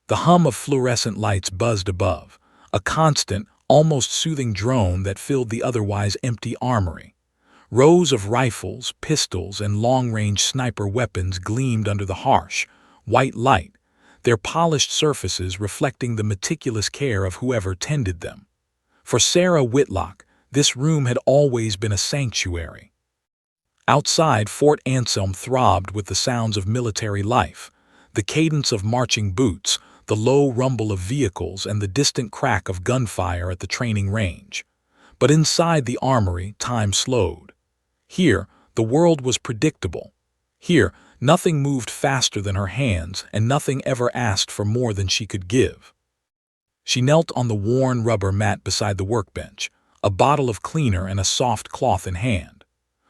The hum of fluorescent lights buzzed above, a constant, almost soothing drone that filled the otherwise empty armory. Rows of rifles, pistols, and long-range sniper weapons gleamed under the harsh, white light, their polished surfaces reflecting the meticulous care of whoever tended them. For Sarah Whitlock, this room had always been a sanctuary. Outside, Fort Anselm throbbed with the sounds of military life, the cadence of marching boots, the low rumble of vehicles, and the distant crack of gunfire at the training range. But inside the armory, time slowed. Here, the world was predictable. Here, nothing moved faster than her hands, and nothing ever asked for more than she could give. She knelt on the worn rubber mat beside the workbench, a bottle of cleaner and a soft cloth in hand.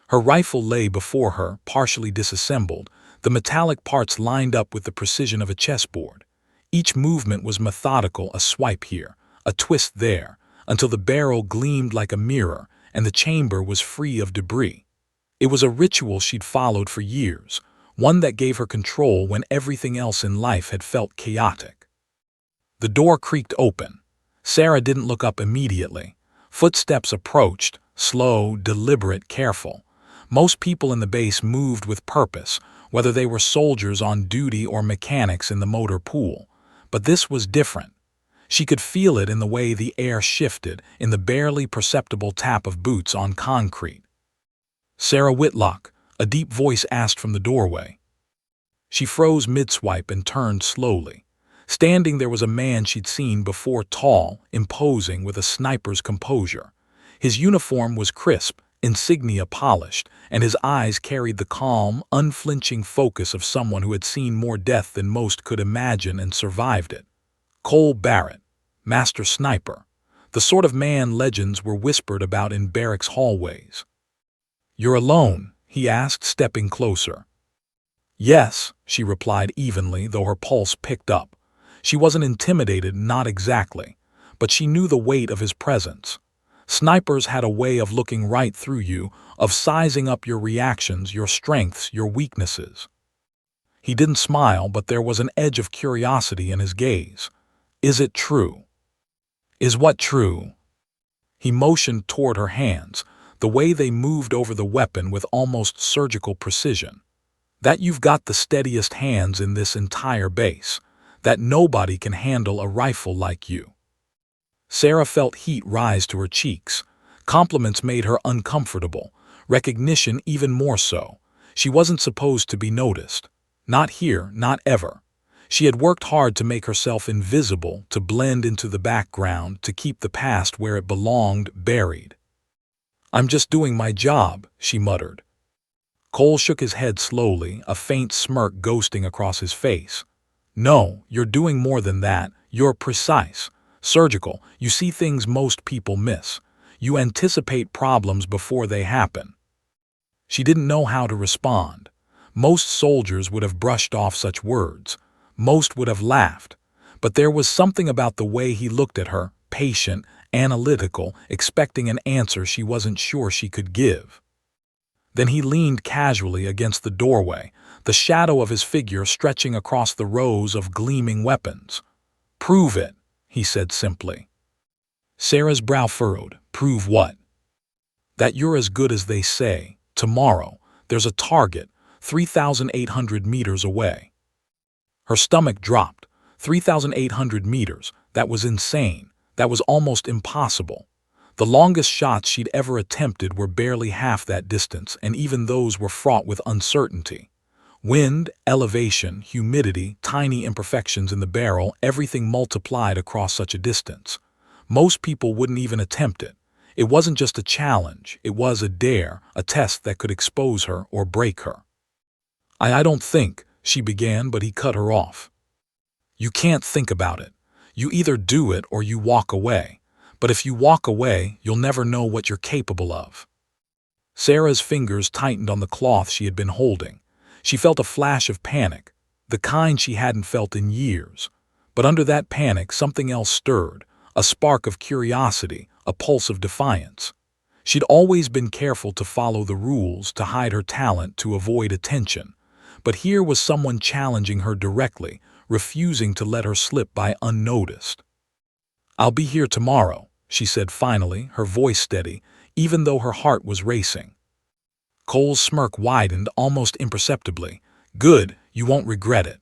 Her rifle lay before her, partially disassembled, the metallic parts lined up with the precision of a chessboard. Each movement was methodical, a swipe here, a twist there, until the barrel gleamed like a mirror and the chamber was free of debris. It was a ritual she'd followed for years, one that gave her control when everything else in life had felt chaotic. The door creaked open. Sarah didn't look up immediately. Footsteps approached, slow, deliberate, careful. Most people in the base moved with purpose, whether they were soldiers on duty or mechanics in the motor pool. But this was different. She could feel it in the way the air shifted, in the barely perceptible tap of boots on concrete. "Sarah Whitlock," a deep voice asked from the doorway. She froze mid-swipe and turned slowly. Standing there was a man she'd seen before, tall, imposing, with a sniper's composure. His uniform was crisp, insignia polished, and his eyes carried the calm, unflinching focus of someone who had seen more death than most could imagine and survived it. Cole Barrett, master sniper, the sort of man legends were whispered about in barracks hallways. "You're alone?" he asked, stepping closer. "Yes," she replied evenly, though her pulse picked up. She wasn't intimidated, not exactly, but she knew the weight of his presence. Snipers had a way of looking right through you, of sizing up your reactions, your strengths, your weaknesses. He didn't smile, but there was an edge of curiosity in his gaze. "Is it true?" "Is what true?" He motioned toward her hands, the way they moved over the weapon with almost surgical precision. "That you've got the steadiest hands in this entire base. That nobody can handle a rifle like you." Sarah felt heat rise to her cheeks. Compliments made her uncomfortable, recognition even more so. She wasn't supposed to be noticed. Not here, not ever. She had worked hard to make herself invisible, to blend into the background, to keep the past where it belonged, buried. "I'm just doing my job," she muttered. Cole shook his head slowly, a faint smirk ghosting across his face. "No, you're doing more than that. You're precise, surgical. You see things most people miss. You anticipate problems before they happen." She didn't know how to respond. Most soldiers would have brushed off such words. Most would have laughed. But there was something about the way he looked at her, patient, analytical, expecting an answer she wasn't sure she could give. Then he leaned casually against the doorway, the shadow of his figure stretching across the rows of gleaming weapons. "Prove it," he said simply. Sarah's brow furrowed. "Prove what?" "That you're as good as they say. Tomorrow, there's a target, 3,800 meters away." Her stomach dropped. 3,800 meters. That was insane. That was almost impossible. The longest shots she'd ever attempted were barely half that distance, and even those were fraught with uncertainty. Wind, elevation, humidity, tiny imperfections in the barrel, everything multiplied across such a distance. Most people wouldn't even attempt it. It wasn't just a challenge, it was a dare, a test that could expose her or break her. I don't think," she began, but he cut her off. "You can't think about it. You either do it or you walk away. But if you walk away, you'll never know what you're capable of." Sarah's fingers tightened on the cloth she had been holding. She felt a flash of panic, the kind she hadn't felt in years. But under that panic, something else stirred, a spark of curiosity, a pulse of defiance. She'd always been careful to follow the rules, to hide her talent, to avoid attention. But here was someone challenging her directly, refusing to let her slip by unnoticed. "I'll be here tomorrow," she said finally, her voice steady, even though her heart was racing. Cole's smirk widened almost imperceptibly. "Good, you won't regret it."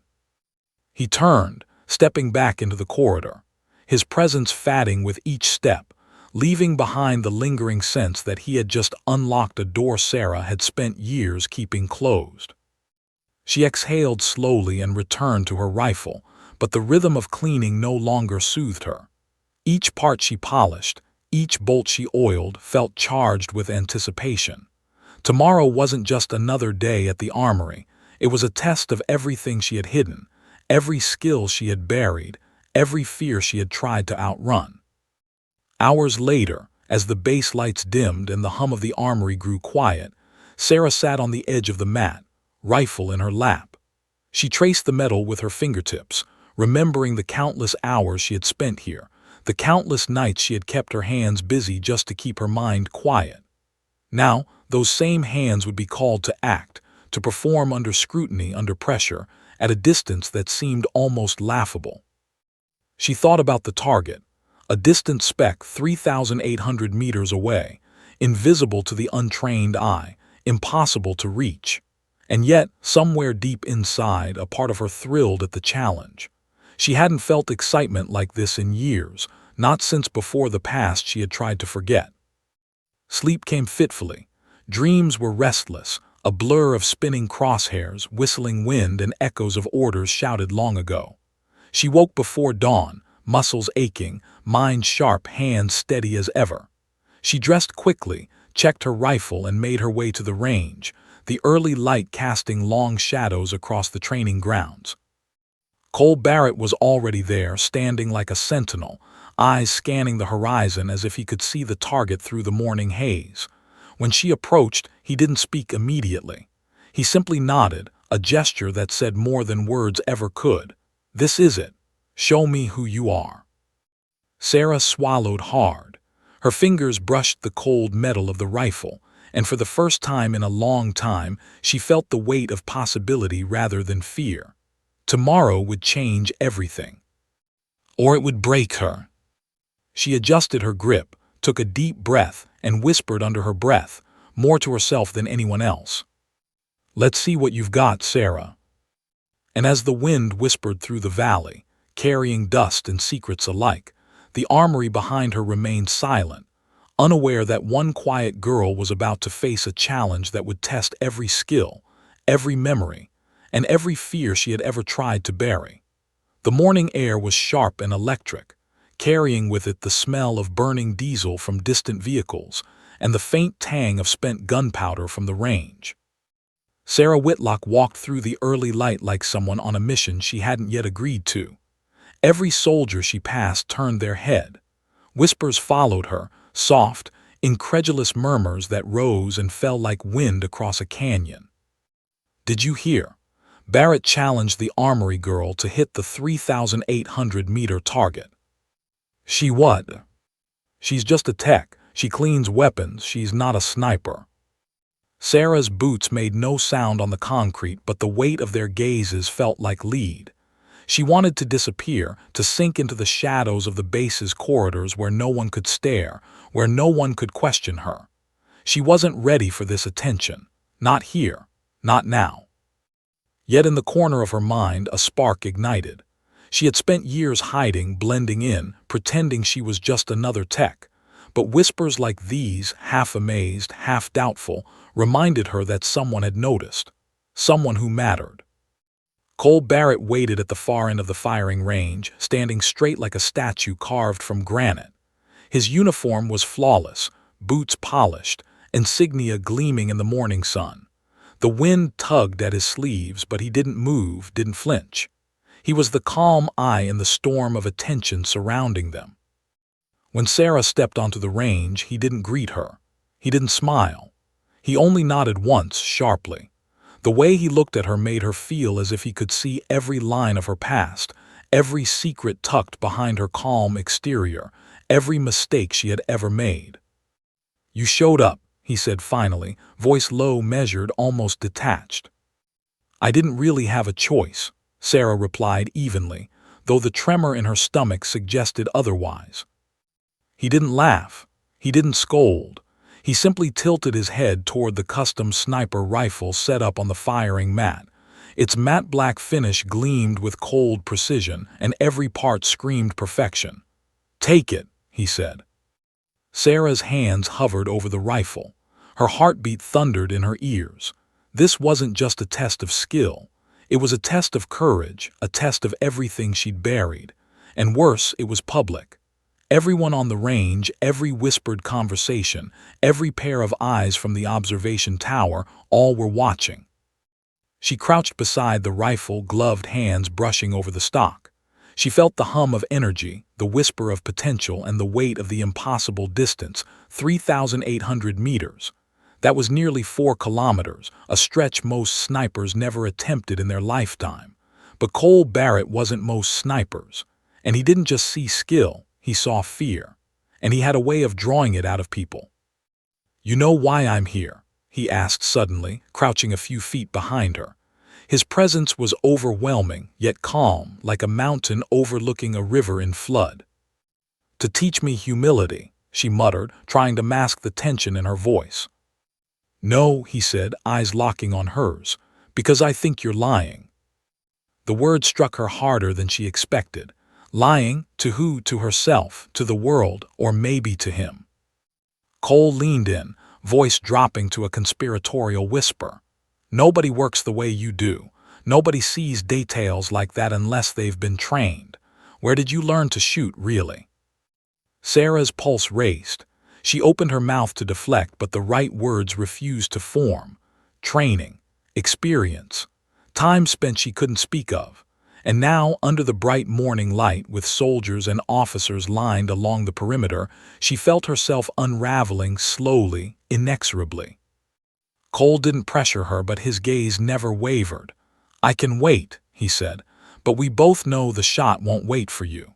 He turned, stepping back into the corridor, his presence fading with each step, leaving behind the lingering sense that he had just unlocked a door Sarah had spent years keeping closed. She exhaled slowly and returned to her rifle, but the rhythm of cleaning no longer soothed her. Each part she polished, each bolt she oiled felt charged with anticipation. Tomorrow wasn't just another day at the armory, it was a test of everything she had hidden, every skill she had buried, every fear she had tried to outrun. Hours later, as the base lights dimmed and the hum of the armory grew quiet, Sarah sat on the edge of the mat, rifle in her lap. She traced the metal with her fingertips, remembering the countless hours she had spent here, the countless nights she had kept her hands busy just to keep her mind quiet. Now, those same hands would be called to act, to perform under scrutiny, under pressure, at a distance that seemed almost laughable. She thought about the target, a distant speck 3,800 meters away, invisible to the untrained eye, impossible to reach. And yet, somewhere deep inside, a part of her thrilled at the challenge. She hadn't felt excitement like this in years, not since before the past she had tried to forget. Sleep came fitfully. Dreams were restless, a blur of spinning crosshairs, whistling wind, and echoes of orders shouted long ago. She woke before dawn, muscles aching, mind sharp, hands steady as ever. She dressed quickly, checked her rifle, and made her way to the range, the early light casting long shadows across the training grounds. Cole Barrett was already there, standing like a sentinel, eyes scanning the horizon as if he could see the target through the morning haze. When she approached, he didn't speak immediately. He simply nodded, a gesture that said more than words ever could. "This is it. Show me who you are." Sarah swallowed hard. Her fingers brushed the cold metal of the rifle, and for the first time in a long time, she felt the weight of possibility rather than fear. Tomorrow would change everything. Or it would break her. She adjusted her grip, took a deep breath, and whispered under her breath, more to herself than anyone else. "Let's see what you've got, Sarah." And as the wind whispered through the valley, carrying dust and secrets alike, the armory behind her remained silent, unaware that one quiet girl was about to face a challenge that would test every skill, every memory, and every fear she had ever tried to bury. The morning air was sharp and electric, carrying with it the smell of burning diesel from distant vehicles and the faint tang of spent gunpowder from the range. Sarah Whitlock walked through the early light like someone on a mission she hadn't yet agreed to. Every soldier she passed turned their head. Whispers followed her, soft, incredulous murmurs that rose and fell like wind across a canyon. "Did you hear? Barrett challenged the armory girl to hit the 3,800-meter target." "She what?" "She's just a tech. She cleans weapons. She's not a sniper." Sarah's boots made no sound on the concrete, but the weight of their gazes felt like lead. She wanted to disappear, to sink into the shadows of the base's corridors where no one could stare, where no one could question her. She wasn't ready for this attention. Not here. Not now. Yet in the corner of her mind, a spark ignited. She had spent years hiding, blending in, pretending she was just another tech. But whispers like these, half amazed, half doubtful, reminded her that someone had noticed. Someone who mattered. Cole Barrett waited at the far end of the firing range, standing straight like a statue carved from granite. His uniform was flawless, boots polished, insignia gleaming in the morning sun. The wind tugged at his sleeves, but he didn't move, didn't flinch. He was the calm eye in the storm of attention surrounding them. When Sarah stepped onto the range, he didn't greet her. He didn't smile. He only nodded once, sharply. The way he looked at her made her feel as if he could see every line of her past, every secret tucked behind her calm exterior, every mistake she had ever made. "You showed up," he said finally, voice low, measured, almost detached. "I didn't really have a choice," Sarah replied evenly, though the tremor in her stomach suggested otherwise. He didn't laugh. He didn't scold. He simply tilted his head toward the custom sniper rifle set up on the firing mat. Its matte black finish gleamed with cold precision, and every part screamed perfection. "Take it," he said. Sarah's hands hovered over the rifle. Her heartbeat thundered in her ears. This wasn't just a test of skill. It was a test of courage, a test of everything she'd buried. And worse, it was public. Everyone on the range, every whispered conversation, every pair of eyes from the observation tower, all were watching. She crouched beside the rifle, gloved hands brushing over the stock. She felt the hum of energy, the whisper of potential, and the weight of the impossible distance, 3,800 meters. That was nearly 4 kilometers, a stretch most snipers never attempted in their lifetime. But Cole Barrett wasn't most snipers. And he didn't just see skill, he saw fear. And he had a way of drawing it out of people. "You know why I'm here?" he asked suddenly, crouching a few feet behind her. His presence was overwhelming, yet calm, like a mountain overlooking a river in flood. "To teach me humility," she muttered, trying to mask the tension in her voice. "No," he said, eyes locking on hers, "because I think you're lying." The word struck her harder than she expected. Lying? To who? To herself, to the world, or maybe to him. Cole leaned in, voice dropping to a conspiratorial whisper. "Nobody works the way you do. Nobody sees details like that unless they've been trained. Where did you learn to shoot, really?" Sarah's pulse raced. She opened her mouth to deflect, but the right words refused to form. Training, experience, time spent she couldn't speak of. And now, under the bright morning light, with soldiers and officers lined along the perimeter, she felt herself unraveling slowly, inexorably. Cole didn't pressure her, but his gaze never wavered. "I can wait," he said, "but we both know the shot won't wait for you."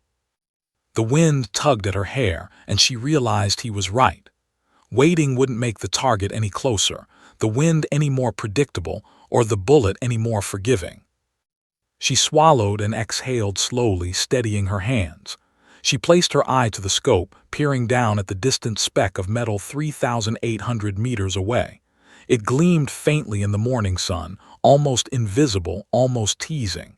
The wind tugged at her hair, and she realized he was right. Waiting wouldn't make the target any closer, the wind any more predictable, or the bullet any more forgiving. She swallowed and exhaled slowly, steadying her hands. She placed her eye to the scope, peering down at the distant speck of metal 3,800 meters away. It gleamed faintly in the morning sun, almost invisible, almost teasing.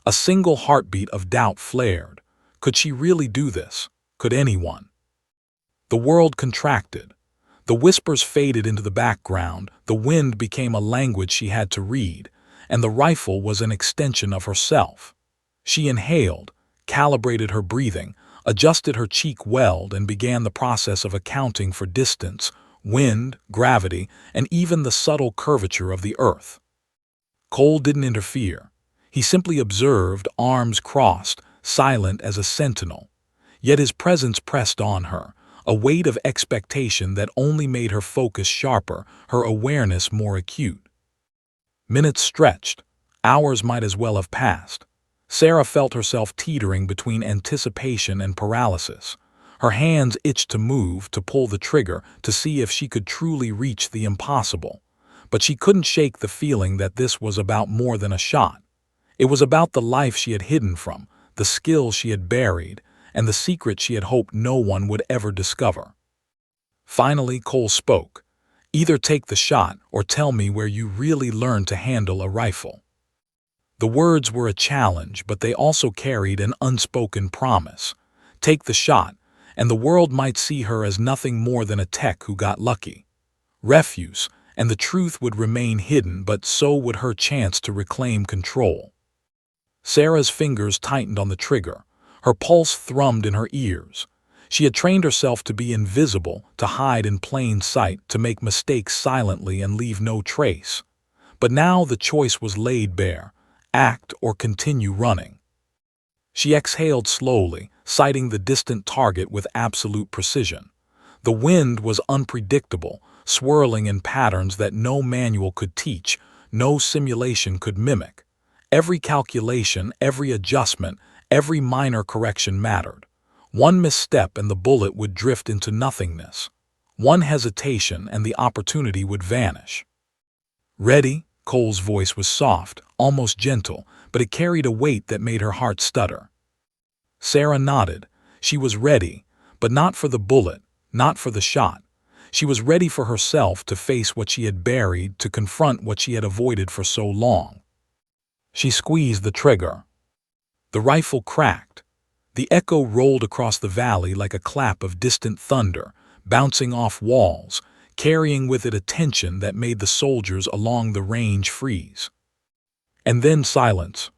A single heartbeat of doubt flared. Could she really do this? Could anyone? The world contracted. The whispers faded into the background, the wind became a language she had to read, and the rifle was an extension of herself. She inhaled, calibrated her breathing, adjusted her cheek weld, and began the process of accounting for distance, wind, gravity, and even the subtle curvature of the earth. Cole didn't interfere. He simply observed, arms crossed, silent as a sentinel. Yet his presence pressed on her, a weight of expectation that only made her focus sharper, her awareness more acute. Minutes stretched. Hours might as well have passed. Sarah felt herself teetering between anticipation and paralysis. Her hands itched to move, to pull the trigger, to see if she could truly reach the impossible. But she couldn't shake the feeling that this was about more than a shot. It was about the life she had hidden from, the skill she had buried, and the secret she had hoped no one would ever discover. Finally, Cole spoke. "Either take the shot or tell me where you really learned to handle a rifle." The words were a challenge, but they also carried an unspoken promise. Take the shot, and the world might see her as nothing more than a tech who got lucky. Refuse, and the truth would remain hidden, but so would her chance to reclaim control. Sarah's fingers tightened on the trigger. Her pulse thrummed in her ears. She had trained herself to be invisible, to hide in plain sight, to make mistakes silently and leave no trace. But now the choice was laid bare: act or continue running. She exhaled slowly, sighting the distant target with absolute precision. The wind was unpredictable, swirling in patterns that no manual could teach, no simulation could mimic. Every calculation, every adjustment, every minor correction mattered. One misstep and the bullet would drift into nothingness. One hesitation and the opportunity would vanish. "Ready?" Cole's voice was soft, almost gentle, but it carried a weight that made her heart stutter. Sarah nodded. She was ready, but not for the bullet, not for the shot. She was ready for herself to face what she had buried, to confront what she had avoided for so long. She squeezed the trigger. The rifle cracked. The echo rolled across the valley like a clap of distant thunder, bouncing off walls, carrying with it a tension that made the soldiers along the range freeze. And then silence.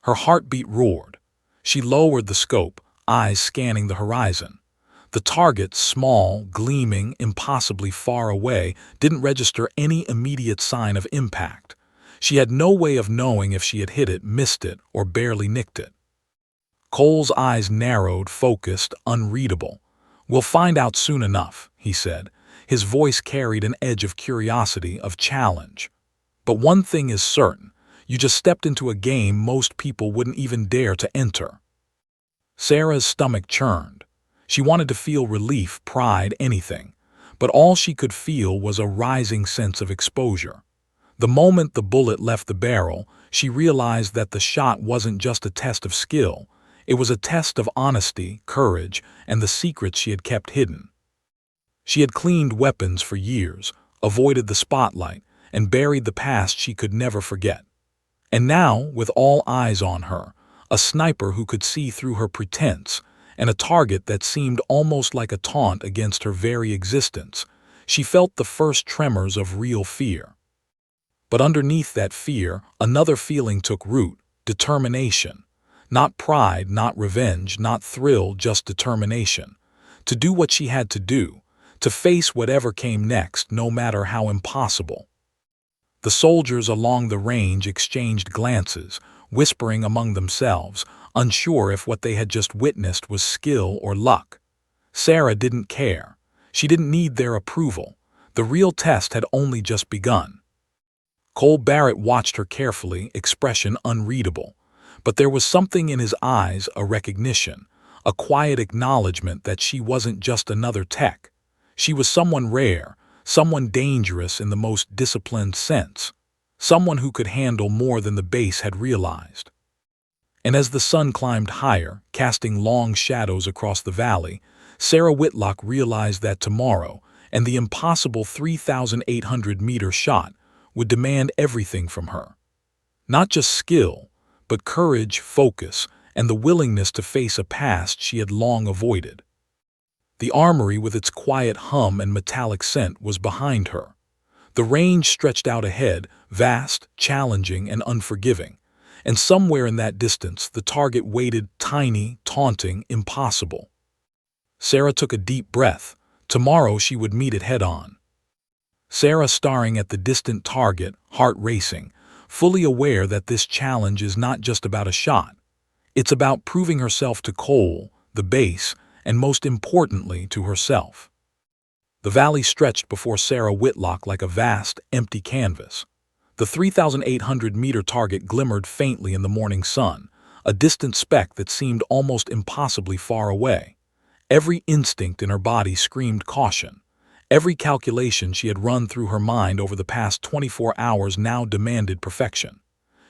Her heartbeat roared. She lowered the scope, eyes scanning the horizon. The target, small, gleaming, impossibly far away, didn't register any immediate sign of impact. She had no way of knowing if she had hit it, missed it, or barely nicked it. Cole's eyes narrowed, focused, unreadable. "We'll find out soon enough," he said. His voice carried an edge of curiosity, of challenge. "But one thing is certain. You just stepped into a game most people wouldn't even dare to enter." Sarah's stomach churned. She wanted to feel relief, pride, anything. But all she could feel was a rising sense of exposure. The moment the bullet left the barrel, she realized that the shot wasn't just a test of skill. It was a test of honesty, courage, and the secrets she had kept hidden. She had cleaned weapons for years, avoided the spotlight, and buried the past she could never forget. And now, with all eyes on her, a sniper who could see through her pretense, and a target that seemed almost like a taunt against her very existence, she felt the first tremors of real fear. But underneath that fear, another feeling took root: determination. Not pride, not revenge, not thrill, just determination. To do what she had to do, to face whatever came next, no matter how impossible. The soldiers along the range exchanged glances, whispering among themselves, unsure if what they had just witnessed was skill or luck. Sarah didn't care. She didn't need their approval. The real test had only just begun. Cole Barrett watched her carefully, expression unreadable. But there was something in his eyes, a recognition, a quiet acknowledgement that she wasn't just another tech. She was someone rare, someone dangerous in the most disciplined sense, someone who could handle more than the base had realized. And as the sun climbed higher, casting long shadows across the valley, Sarah Whitlock realized that tomorrow, and the impossible 3,800-meter shot, would demand everything from her. Not just skill, but courage, focus, and the willingness to face a past she had long avoided. The armory with its quiet hum and metallic scent was behind her. The range stretched out ahead, vast, challenging, and unforgiving. And somewhere in that distance, the target waited, tiny, taunting, impossible. Sarah took a deep breath. Tomorrow she would meet it head-on. Sarah staring at the distant target, heart racing, fully aware that this challenge is not just about a shot. It's about proving herself to Cole, the base, and most importantly, to herself. The valley stretched before Sarah Whitlock like a vast, empty canvas. The 3,800-meter target glimmered faintly in the morning sun, a distant speck that seemed almost impossibly far away. Every instinct in her body screamed caution. Every calculation she had run through her mind over the past 24 hours now demanded perfection.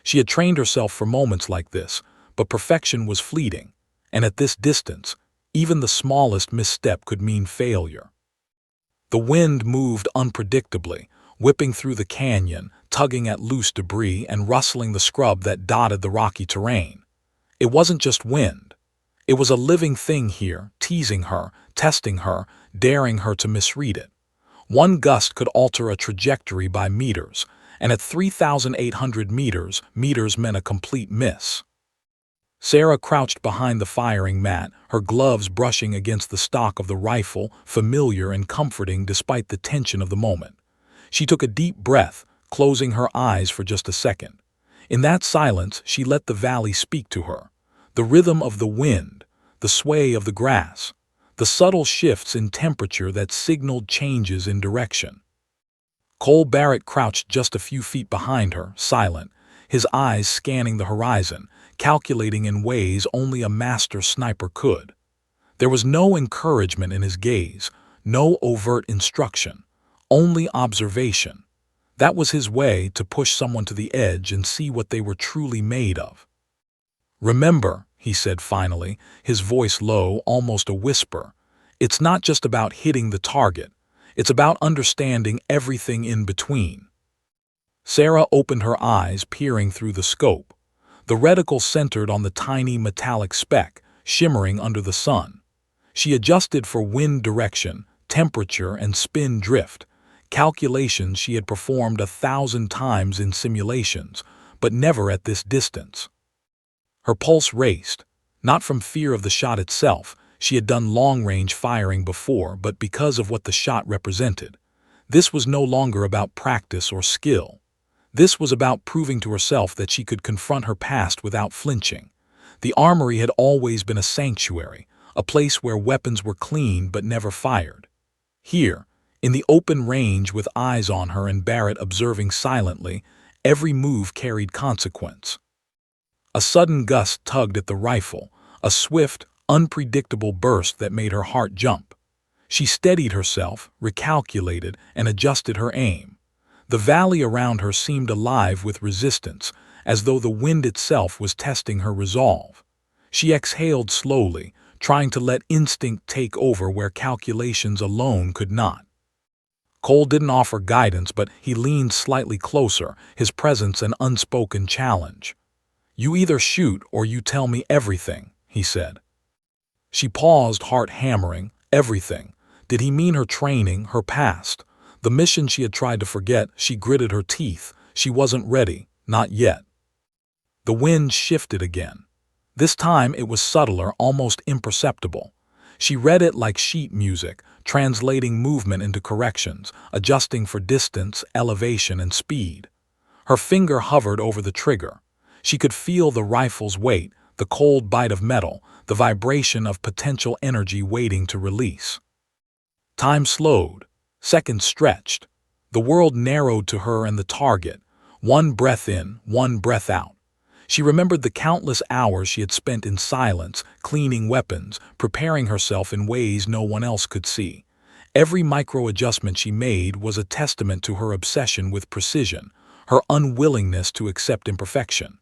She had trained herself for moments like this, but perfection was fleeting, and at this distance, even the smallest misstep could mean failure. The wind moved unpredictably, whipping through the canyon, tugging at loose debris and rustling the scrub that dotted the rocky terrain. It wasn't just wind. It was a living thing here, teasing her, testing her, daring her to misread it. One gust could alter a trajectory by meters, and at 3,800 meters, meters meant a complete miss. Sarah crouched behind the firing mat, her gloves brushing against the stock of the rifle, familiar and comforting despite the tension of the moment. She took a deep breath, closing her eyes for just a second. In that silence, she let the valley speak to her. The rhythm of the wind, the sway of the grass, the subtle shifts in temperature that signaled changes in direction. Cole Barrett crouched just a few feet behind her, silent, his eyes scanning the horizon, calculating in ways only a master sniper could. There was no encouragement in his gaze, no overt instruction, only observation. That was his way to push someone to the edge and see what they were truly made of. "Remember," he said finally, his voice low, almost a whisper, "it's not just about hitting the target. It's about understanding everything in between." Sarah opened her eyes, peering through the scope. The reticle centered on the tiny metallic speck, shimmering under the sun. She adjusted for wind direction, temperature, and spin drift, calculations she had performed 1,000 times in simulations, but never at this distance. Her pulse raced, not from fear of the shot itself. She had done long-range firing before, but because of what the shot represented. This was no longer about practice or skill. This was about proving to herself that she could confront her past without flinching. The armory had always been a sanctuary, a place where weapons were clean but never fired. Here, in the open range with eyes on her and Barrett observing silently, every move carried consequence. A sudden gust tugged at the rifle, a swift, unpredictable burst that made her heart jump. She steadied herself, recalculated, and adjusted her aim. The valley around her seemed alive with resistance, as though the wind itself was testing her resolve. She exhaled slowly, trying to let instinct take over where calculations alone could not. Cole didn't offer guidance, but he leaned slightly closer, his presence an unspoken challenge. "You either shoot or you tell me everything," he said. She paused, heart hammering. Everything. Did he mean her training, her past? The mission she had tried to forget? She gritted her teeth. She wasn't ready. Not yet. The wind shifted again. This time it was subtler, almost imperceptible. She read it like sheet music, translating movement into corrections, adjusting for distance, elevation, and speed. Her finger hovered over the trigger. She could feel the rifle's weight, the cold bite of metal, the vibration of potential energy waiting to release. Time slowed. Seconds stretched. The world narrowed to her and the target. One breath in, one breath out. She remembered the countless hours she had spent in silence, cleaning weapons, preparing herself in ways no one else could see. Every micro-adjustment she made was a testament to her obsession with precision, her unwillingness to accept imperfection.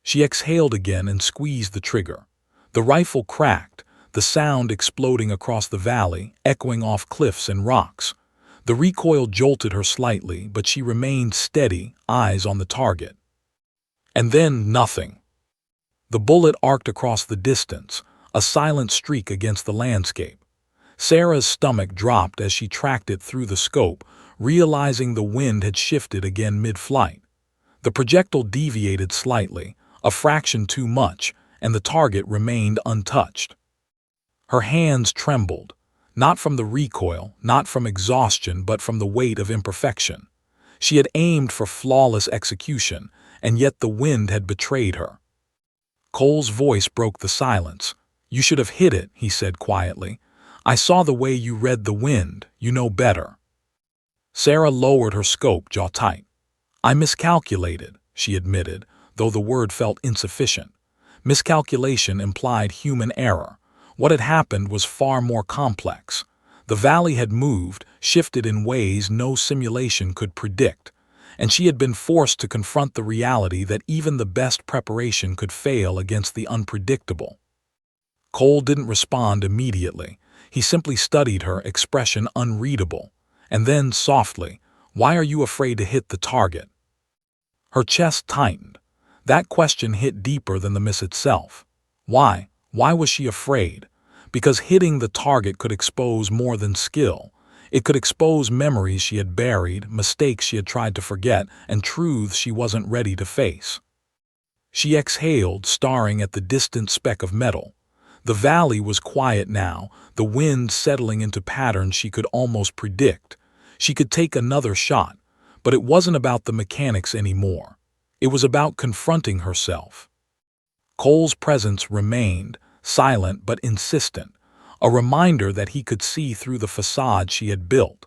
She exhaled again and squeezed the trigger. The rifle cracked, the sound exploding across the valley, echoing off cliffs and rocks. The recoil jolted her slightly, but she remained steady, eyes on the target. And then nothing. The bullet arced across the distance, a silent streak against the landscape. Sarah's stomach dropped as she tracked it through the scope, realizing the wind had shifted again mid-flight. The projectile deviated slightly, a fraction too much, and the target remained untouched. Her hands trembled, not from the recoil, not from exhaustion, but from the weight of imperfection. She had aimed for flawless execution, and yet the wind had betrayed her. Cole's voice broke the silence. "You should have hit it," he said quietly. "I saw the way you read the wind. You know better." Sarah lowered her scope, jaw tight. "I miscalculated," she admitted, though the word felt insufficient. Miscalculation implied human error. What had happened was far more complex. The valley had moved, shifted in ways no simulation could predict, and she had been forced to confront the reality that even the best preparation could fail against the unpredictable. Cole didn't respond immediately. He simply studied her, expression unreadable. And then, softly, "Why are you afraid to hit the target?" Her chest tightened. That question hit deeper than the miss itself. Why? Why was she afraid? Because hitting the target could expose more than skill. It could expose memories she had buried, mistakes she had tried to forget, and truths she wasn't ready to face. She exhaled, staring at the distant speck of metal. The valley was quiet now, the wind settling into patterns she could almost predict. She could take another shot, but it wasn't about the mechanics anymore. It was about confronting herself. Cole's presence remained, silent but insistent, a reminder that he could see through the facade she had built.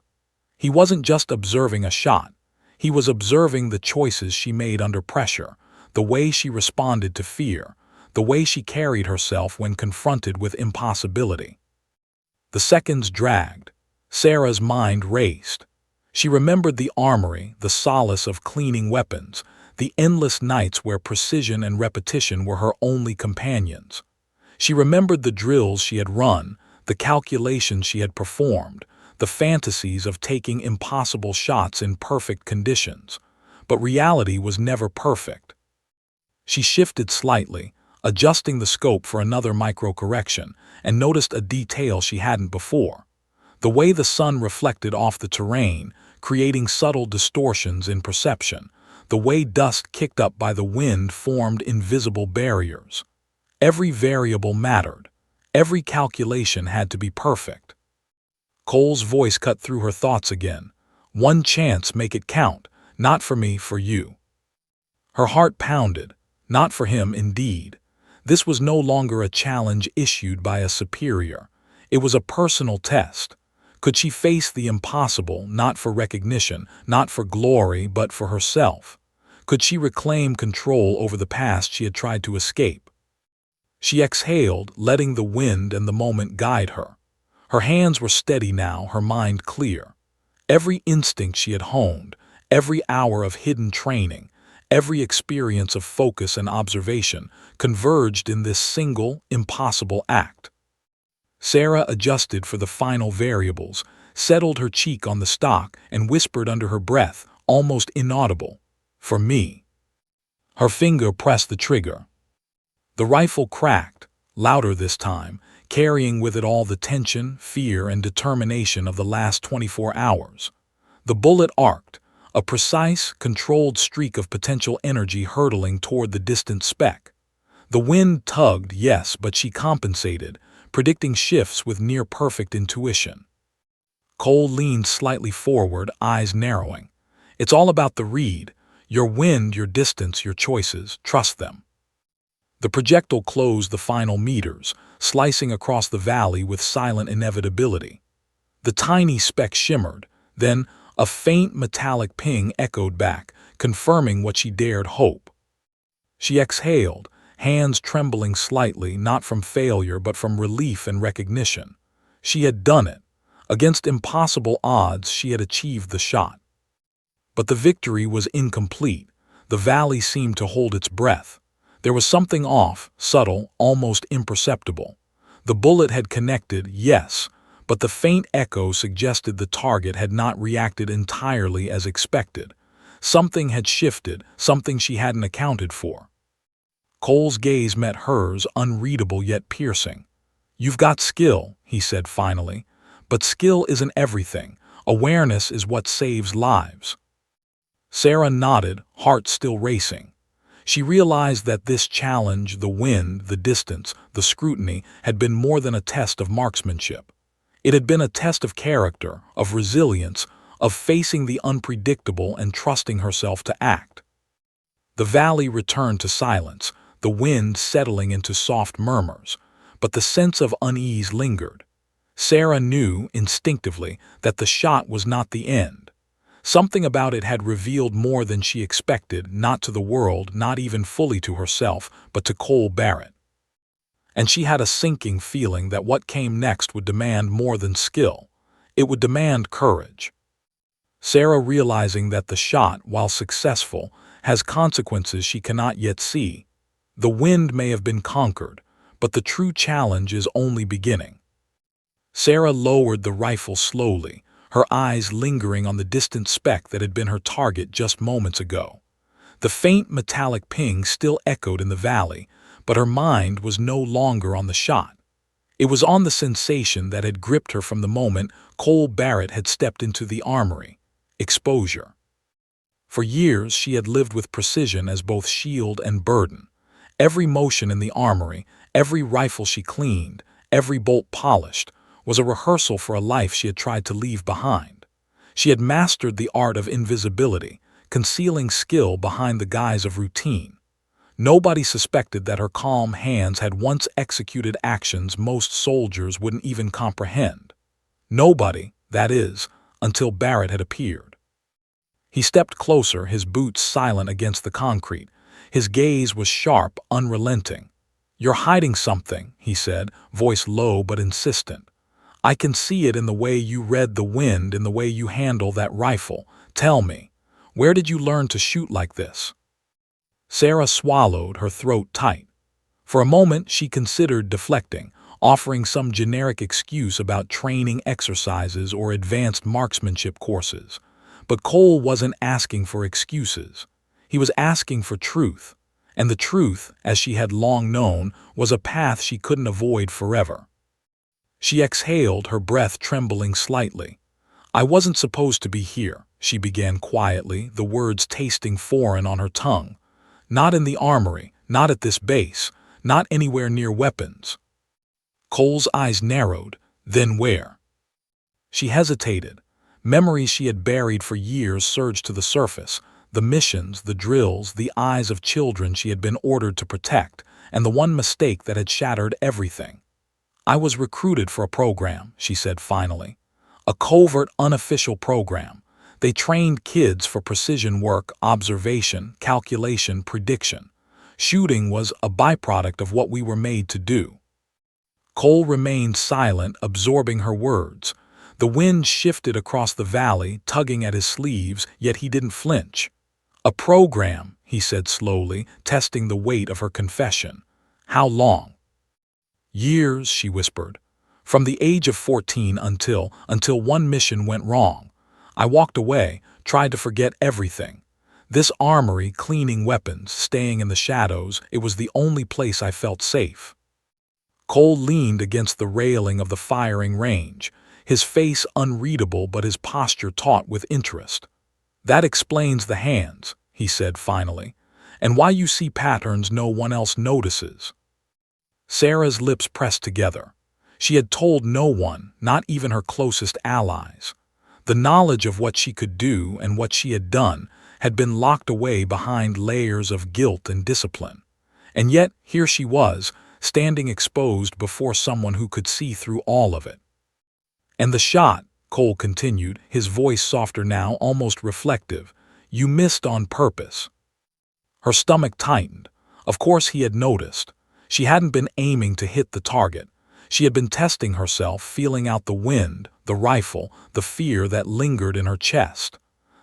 He wasn't just observing a shot. He was observing the choices she made under pressure, the way she responded to fear, the way she carried herself when confronted with impossibility. The seconds dragged. Sarah's mind raced. She remembered the armory, the solace of cleaning weapons, the endless nights where precision and repetition were her only companions. She remembered the drills she had run, the calculations she had performed, the fantasies of taking impossible shots in perfect conditions. But reality was never perfect. She shifted slightly, adjusting the scope for another micro-correction, and noticed a detail she hadn't before. The way the sun reflected off the terrain, creating subtle distortions in perception. The way dust kicked up by the wind formed invisible barriers. Every variable mattered. Every calculation had to be perfect. Cole's voice cut through her thoughts again. One chance, make it count. Not for me, for you. Her heart pounded. Not for him, indeed. This was no longer a challenge issued by a superior. It was a personal test. Could she face the impossible, not for recognition, not for glory, but for herself? Could she reclaim control over the past she had tried to escape? She exhaled, letting the wind and the moment guide her. Her hands were steady now, her mind clear. Every instinct she had honed, every hour of hidden training, every experience of focus and observation converged in this single, impossible act. Sarah adjusted for the final variables, settled her cheek on the stock, and whispered under her breath, almost inaudible, "For me." Her finger pressed the trigger. The rifle cracked, louder this time, carrying with it all the tension, fear, and determination of the last 24 hours. The bullet arced, a precise, controlled streak of potential energy hurtling toward the distant speck. The wind tugged, yes, but she compensated, predicting shifts with near-perfect intuition. Cole leaned slightly forward, eyes narrowing. It's all about the read. Your wind, your distance, your choices. Trust them. The projectile closed the final meters, slicing across the valley with silent inevitability. The tiny speck shimmered, then a faint metallic ping echoed back, confirming what she dared hope. She exhaled, hands trembling slightly, not from failure but from relief and recognition. She had done it. Against impossible odds, she had achieved the shot. But the victory was incomplete. The valley seemed to hold its breath. There was something off, subtle, almost imperceptible. The bullet had connected, yes, but the faint echo suggested the target had not reacted entirely as expected. Something had shifted, something she hadn't accounted for. Cole's gaze met hers, unreadable yet piercing. "You've got skill," he said finally, "but skill isn't everything. Awareness is what saves lives." Sarah nodded, heart still racing. She realized that this challenge, the wind, the distance, the scrutiny, had been more than a test of marksmanship. It had been a test of character, of resilience, of facing the unpredictable and trusting herself to act. The valley returned to silence, the wind settling into soft murmurs, but the sense of unease lingered. Sarah knew, instinctively, that the shot was not the end. Something about it had revealed more than she expected, not to the world, not even fully to herself, but to Cole Barrett. And she had a sinking feeling that what came next would demand more than skill. It would demand courage. Sarah, realizing that the shot, while successful, has consequences she cannot yet see. The wind may have been conquered, but the true challenge is only beginning. Sarah lowered the rifle slowly, her eyes lingering on the distant speck that had been her target just moments ago. The faint metallic ping still echoed in the valley, but her mind was no longer on the shot. It was on the sensation that had gripped her from the moment Cole Barrett had stepped into the armory: exposure. For years she had lived with precision as both shield and burden. Every motion in the armory, every rifle she cleaned, every bolt polished, was a rehearsal for a life she had tried to leave behind. She had mastered the art of invisibility, concealing skill behind the guise of routine. Nobody suspected that her calm hands had once executed actions most soldiers wouldn't even comprehend. Nobody, that is, until Barrett had appeared. He stepped closer, his boots silent against the concrete. His gaze was sharp, unrelenting. "You're hiding something," he said, voice low but insistent. I can see it in the way you read the wind, in the way you handle that rifle. Tell me, where did you learn to shoot like this?" Sarah swallowed, her throat tight. For a moment she considered deflecting, offering some generic excuse about training exercises or advanced marksmanship courses. But Cole wasn't asking for excuses. He was asking for truth. And the truth, as she had long known, was a path she couldn't avoid forever. She exhaled, her breath trembling slightly. "I wasn't supposed to be here," she began quietly, the words tasting foreign on her tongue. "Not in the armory, not at this base, not anywhere near weapons." Cole's eyes narrowed. "Then where?" She hesitated. Memories she had buried for years surged to the surface. The missions, the drills, the eyes of children she had been ordered to protect, and the one mistake that had shattered everything. "I was recruited for a program," she said finally. "A covert, unofficial program. They trained kids for precision work, observation, calculation, prediction. Shooting was a byproduct of what we were made to do." Cole remained silent, absorbing her words. The wind shifted across the valley, tugging at his sleeves, yet he didn't flinch. "A program," he said slowly, testing the weight of her confession. "How long?" "Years," she whispered. "From the age of 14 until one mission went wrong. I walked away, tried to forget everything. This armory, cleaning weapons, staying in the shadows, it was the only place I felt safe." Cole leaned against the railing of the firing range, his face unreadable but his posture taut with interest. "That explains the hands," he said finally, "and why you see patterns no one else notices." Sarah's lips pressed together. She had told no one, not even her closest allies. The knowledge of what she could do and what she had done had been locked away behind layers of guilt and discipline. And yet, here she was, standing exposed before someone who could see through all of it. "And the shot," Cole continued, his voice softer now, almost reflective, "you missed on purpose." Her stomach tightened. Of course he had noticed. She hadn't been aiming to hit the target. She had been testing herself, feeling out the wind, the rifle, the fear that lingered in her chest.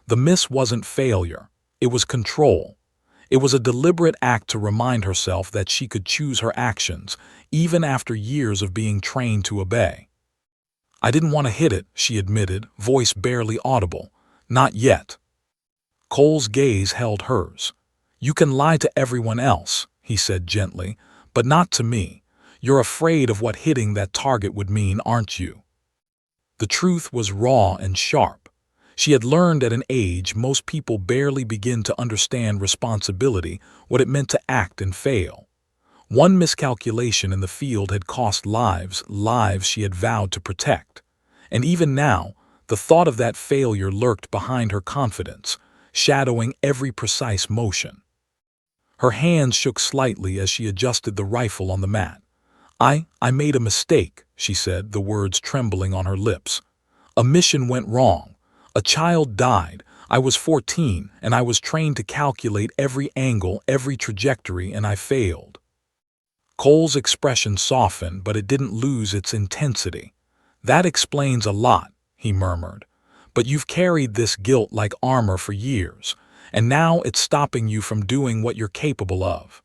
The miss wasn't failure. It was control. It was a deliberate act to remind herself that she could choose her actions, even after years of being trained to obey. "I didn't want to hit it," she admitted, voice barely audible. "Not yet." Cole's gaze held hers. "You can lie to everyone else," he said gently, "but not to me. You're afraid of what hitting that target would mean, aren't you?" The truth was raw and sharp. She had learned at an age most people barely begin to understand responsibility, what it meant to act and fail. One miscalculation in the field had cost lives she had vowed to protect. And even now, the thought of that failure lurked behind her confidence, shadowing every precise motion. Her hands shook slightly as she adjusted the rifle on the mat. I made a mistake," she said, the words trembling on her lips. "A mission went wrong. A child died. I was 14, and I was trained to calculate every angle, every trajectory, and I failed." Cole's expression softened, but it didn't lose its intensity. "That explains a lot," he murmured. "But you've carried this guilt like armor for years, and now it's stopping you from doing what you're capable of."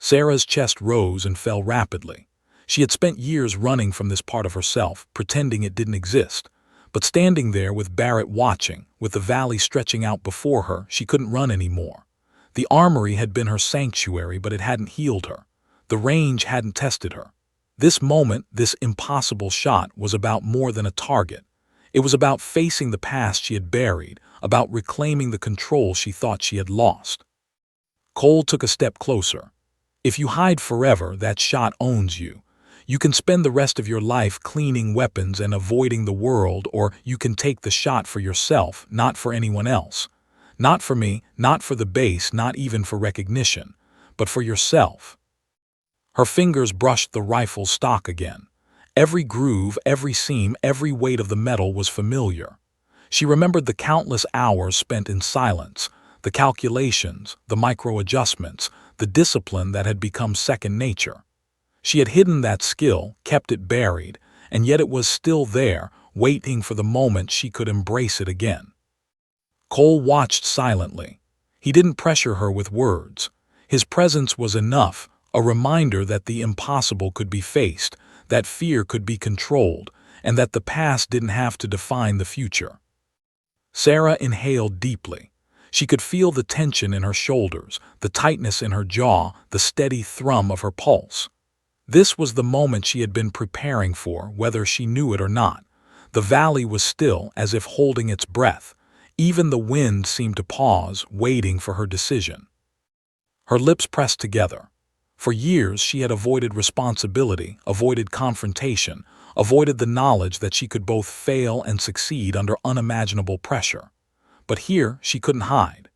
Sarah's chest rose and fell rapidly. She had spent years running from this part of herself, pretending it didn't exist. But standing there with Barrett watching, with the valley stretching out before her, she couldn't run anymore. The armory had been her sanctuary, but it hadn't healed her. The range hadn't tested her. This moment, this impossible shot, was about more than a target. It was about facing the past she had buried, about reclaiming the control she thought she had lost. Cole took a step closer. "If you hide forever, that shot owns you. You can spend the rest of your life cleaning weapons and avoiding the world, or you can take the shot for yourself, not for anyone else. Not for me, not for the base, not even for recognition, but for yourself." Her fingers brushed the rifle's stock again. Every groove, every seam, every weight of the metal was familiar. She remembered the countless hours spent in silence, the calculations, the micro-adjustments, the discipline that had become second nature. She had hidden that skill, kept it buried, and yet it was still there, waiting for the moment she could embrace it again. Cole watched silently. He didn't pressure her with words. His presence was enough, a reminder that the impossible could be faced, that fear could be controlled, and that the past didn't have to define the future. Sarah inhaled deeply. She could feel the tension in her shoulders, the tightness in her jaw, the steady thrum of her pulse. This was the moment she had been preparing for, whether she knew it or not. The valley was still, as if holding its breath. Even the wind seemed to pause, waiting for her decision. Her lips pressed together. For years she had avoided responsibility, avoided confrontation, avoided the knowledge that she could both fail and succeed under unimaginable pressure. But here she couldn't hide.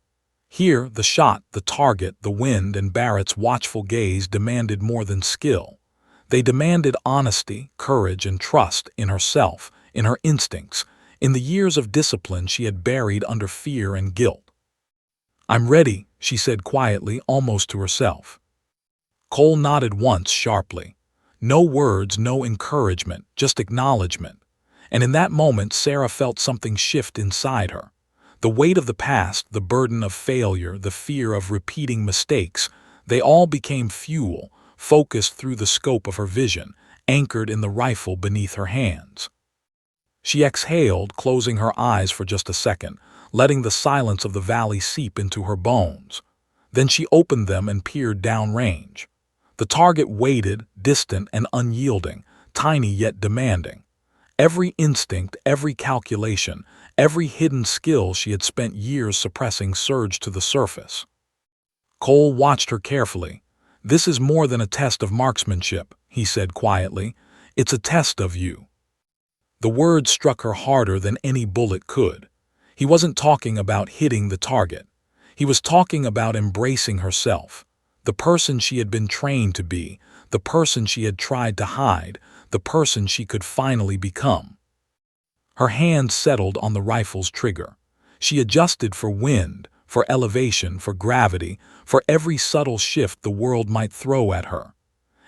Here the shot, the target, the wind, and Barrett's watchful gaze demanded more than skill. They demanded honesty, courage, and trust in herself, in her instincts, in the years of discipline she had buried under fear and guilt. "I'm ready," she said quietly, almost to herself. Cole nodded once sharply. No words, no encouragement, just acknowledgement. And in that moment Sarah felt something shift inside her. The weight of the past, the burden of failure, the fear of repeating mistakes, they all became fuel, focused through the scope of her vision, anchored in the rifle beneath her hands. She exhaled, closing her eyes for just a second, letting the silence of the valley seep into her bones. Then she opened them and peered downrange. The target waited, distant and unyielding, tiny yet demanding. Every instinct, every calculation, every hidden skill she had spent years suppressing surged to the surface. Cole watched her carefully. "This is more than a test of marksmanship," he said quietly. "It's a test of you." The words struck her harder than any bullet could. He wasn't talking about hitting the target. He was talking about embracing herself. The person she had been trained to be, the person she had tried to hide, the person she could finally become. Her hand settled on the rifle's trigger. She adjusted for wind, for elevation, for gravity, for every subtle shift the world might throw at her.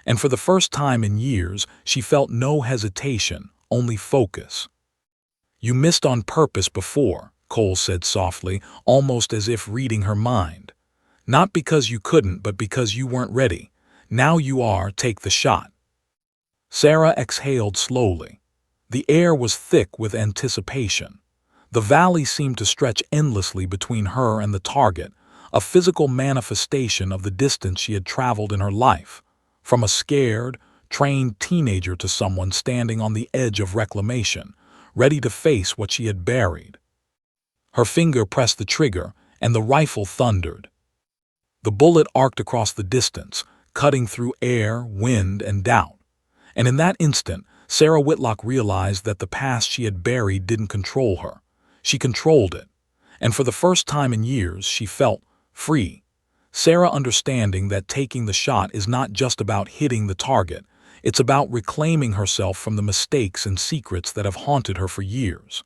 And for the first time in years, she felt no hesitation, only focus. "You missed on purpose before," Cole said softly, almost as if reading her mind. "Not because you couldn't, but because you weren't ready. Now you are, take the shot." Sarah exhaled slowly. The air was thick with anticipation. The valley seemed to stretch endlessly between her and the target, a physical manifestation of the distance she had traveled in her life. From a scared, trained teenager to someone standing on the edge of reclamation, ready to face what she had buried. Her finger pressed the trigger, and the rifle thundered. The bullet arced across the distance, cutting through air, wind, and doubt. And in that instant, Sarah Whitlock realized that the past she had buried didn't control her. She controlled it. And for the first time in years, she felt free. Sarah understanding that taking the shot is not just about hitting the target. It's about reclaiming herself from the mistakes and secrets that have haunted her for years.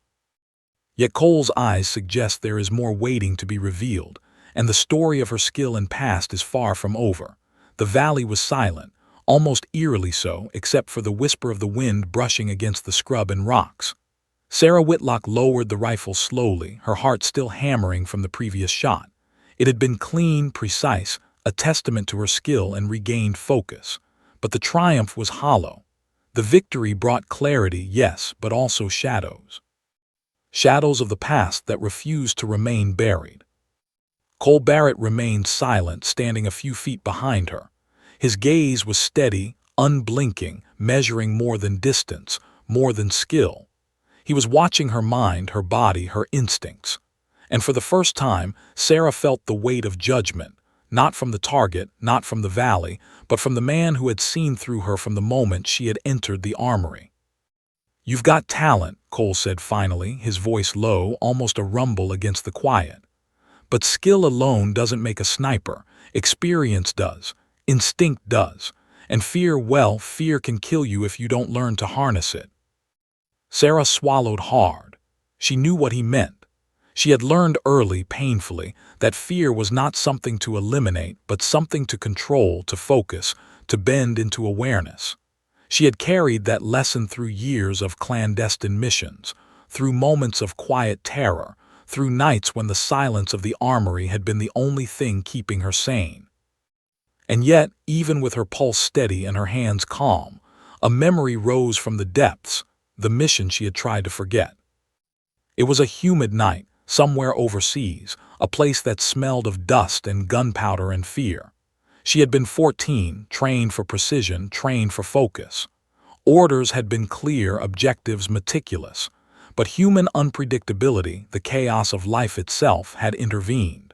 Yet Cole's eyes suggest there is more waiting to be revealed, and the story of her skill and past is far from over. The valley was silent, almost eerily so, except for the whisper of the wind brushing against the scrub and rocks. Sarah Whitlock lowered the rifle slowly, her heart still hammering from the previous shot. It had been clean, precise, a testament to her skill and regained focus. But the triumph was hollow. The victory brought clarity, yes, but also shadows. Shadows of the past that refused to remain buried. Cole Barrett remained silent, standing a few feet behind her. His gaze was steady, unblinking, measuring more than distance, more than skill. He was watching her mind, her body, her instincts. And for the first time, Sarah felt the weight of judgment, not from the target, not from the valley, but from the man who had seen through her from the moment she had entered the armory. "You've got talent," Cole said finally, his voice low, almost a rumble against the quiet. "But skill alone doesn't make a sniper. Experience does. Instinct does. And fear, well, fear can kill you if you don't learn to harness it." Sarah swallowed hard. She knew what he meant. She had learned early, painfully, that fear was not something to eliminate, but something to control, to focus, to bend into awareness. She had carried that lesson through years of clandestine missions, through moments of quiet terror, through nights when the silence of the armory had been the only thing keeping her sane. And yet, even with her pulse steady and her hands calm, a memory rose from the depths, the mission she had tried to forget. It was a humid night, somewhere overseas, a place that smelled of dust and gunpowder and fear. She had been 14, trained for precision, trained for focus. Orders had been clear, objectives meticulous, but human unpredictability, the chaos of life itself, had intervened.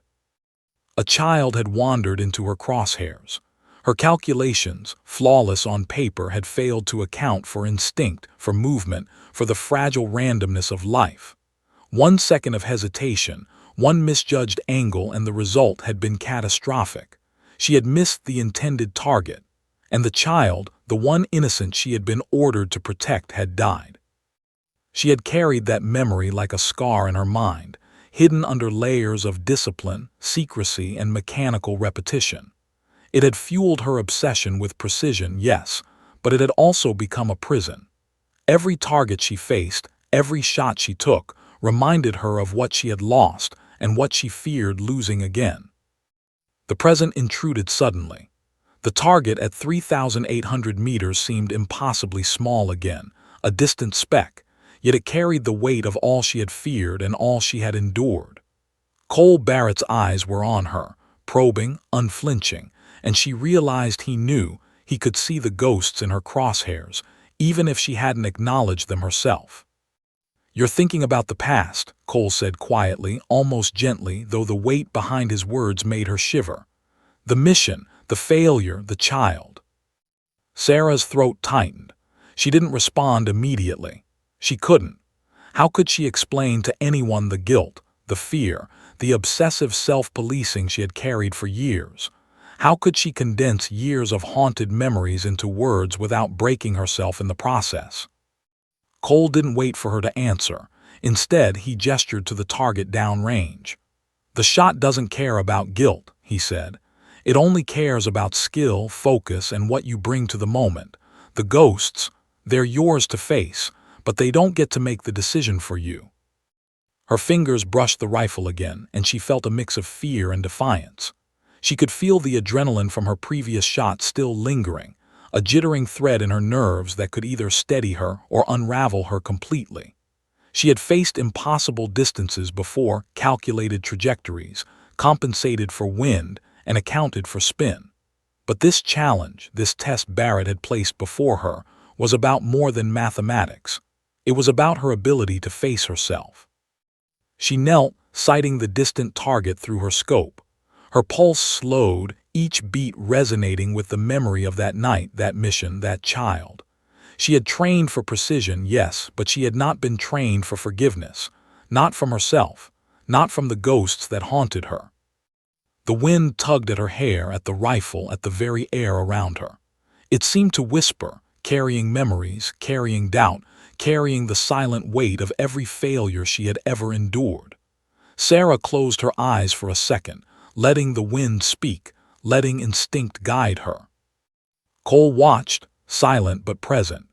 A child had wandered into her crosshairs. Her calculations, flawless on paper, had failed to account for instinct, for movement, for the fragile randomness of life. 1 second of hesitation, one misjudged angle, and the result had been catastrophic. She had missed the intended target, and the child, the one innocent she had been ordered to protect, had died. She had carried that memory like a scar in her mind, hidden under layers of discipline, secrecy, and mechanical repetition. It had fueled her obsession with precision, yes, but it had also become a prison. Every target she faced, every shot she took, reminded her of what she had lost and what she feared losing again. The present intruded suddenly. The target at 3,800 meters seemed impossibly small again, a distant speck, yet it carried the weight of all she had feared and all she had endured. Cole Barrett's eyes were on her, probing, unflinching, and she realized he knew, he could see the ghosts in her crosshairs, even if she hadn't acknowledged them herself. "You're thinking about the past," Cole said quietly, almost gently, though the weight behind his words made her shiver. "The mission, the failure, the child." Sarah's throat tightened. She didn't respond immediately. She couldn't. How could she explain to anyone the guilt, the fear, the obsessive self-policing she had carried for years? How could she condense years of haunted memories into words without breaking herself in the process? Cole didn't wait for her to answer. Instead, he gestured to the target downrange. "The shot doesn't care about guilt," he said. "It only cares about skill, focus, and what you bring to the moment. The ghosts, they're yours to face, but they don't get to make the decision for you." Her fingers brushed the rifle again, and she felt a mix of fear and defiance. She could feel the adrenaline from her previous shot still lingering, a jittering thread in her nerves that could either steady her or unravel her completely. She had faced impossible distances before, calculated trajectories, compensated for wind, and accounted for spin. But this challenge, this test Barrett had placed before her, was about more than mathematics. It was about her ability to face herself. She knelt, sighting the distant target through her scope. Her pulse slowed, each beat resonating with the memory of that night, that mission, that child. She had trained for precision, yes, but she had not been trained for forgiveness. Not from herself, not from the ghosts that haunted her. The wind tugged at her hair, at the rifle, at the very air around her. It seemed to whisper, carrying memories, carrying doubt, carrying the silent weight of every failure she had ever endured. Sarah closed her eyes for a second, letting the wind speak, letting instinct guide her. Cole watched, silent but present.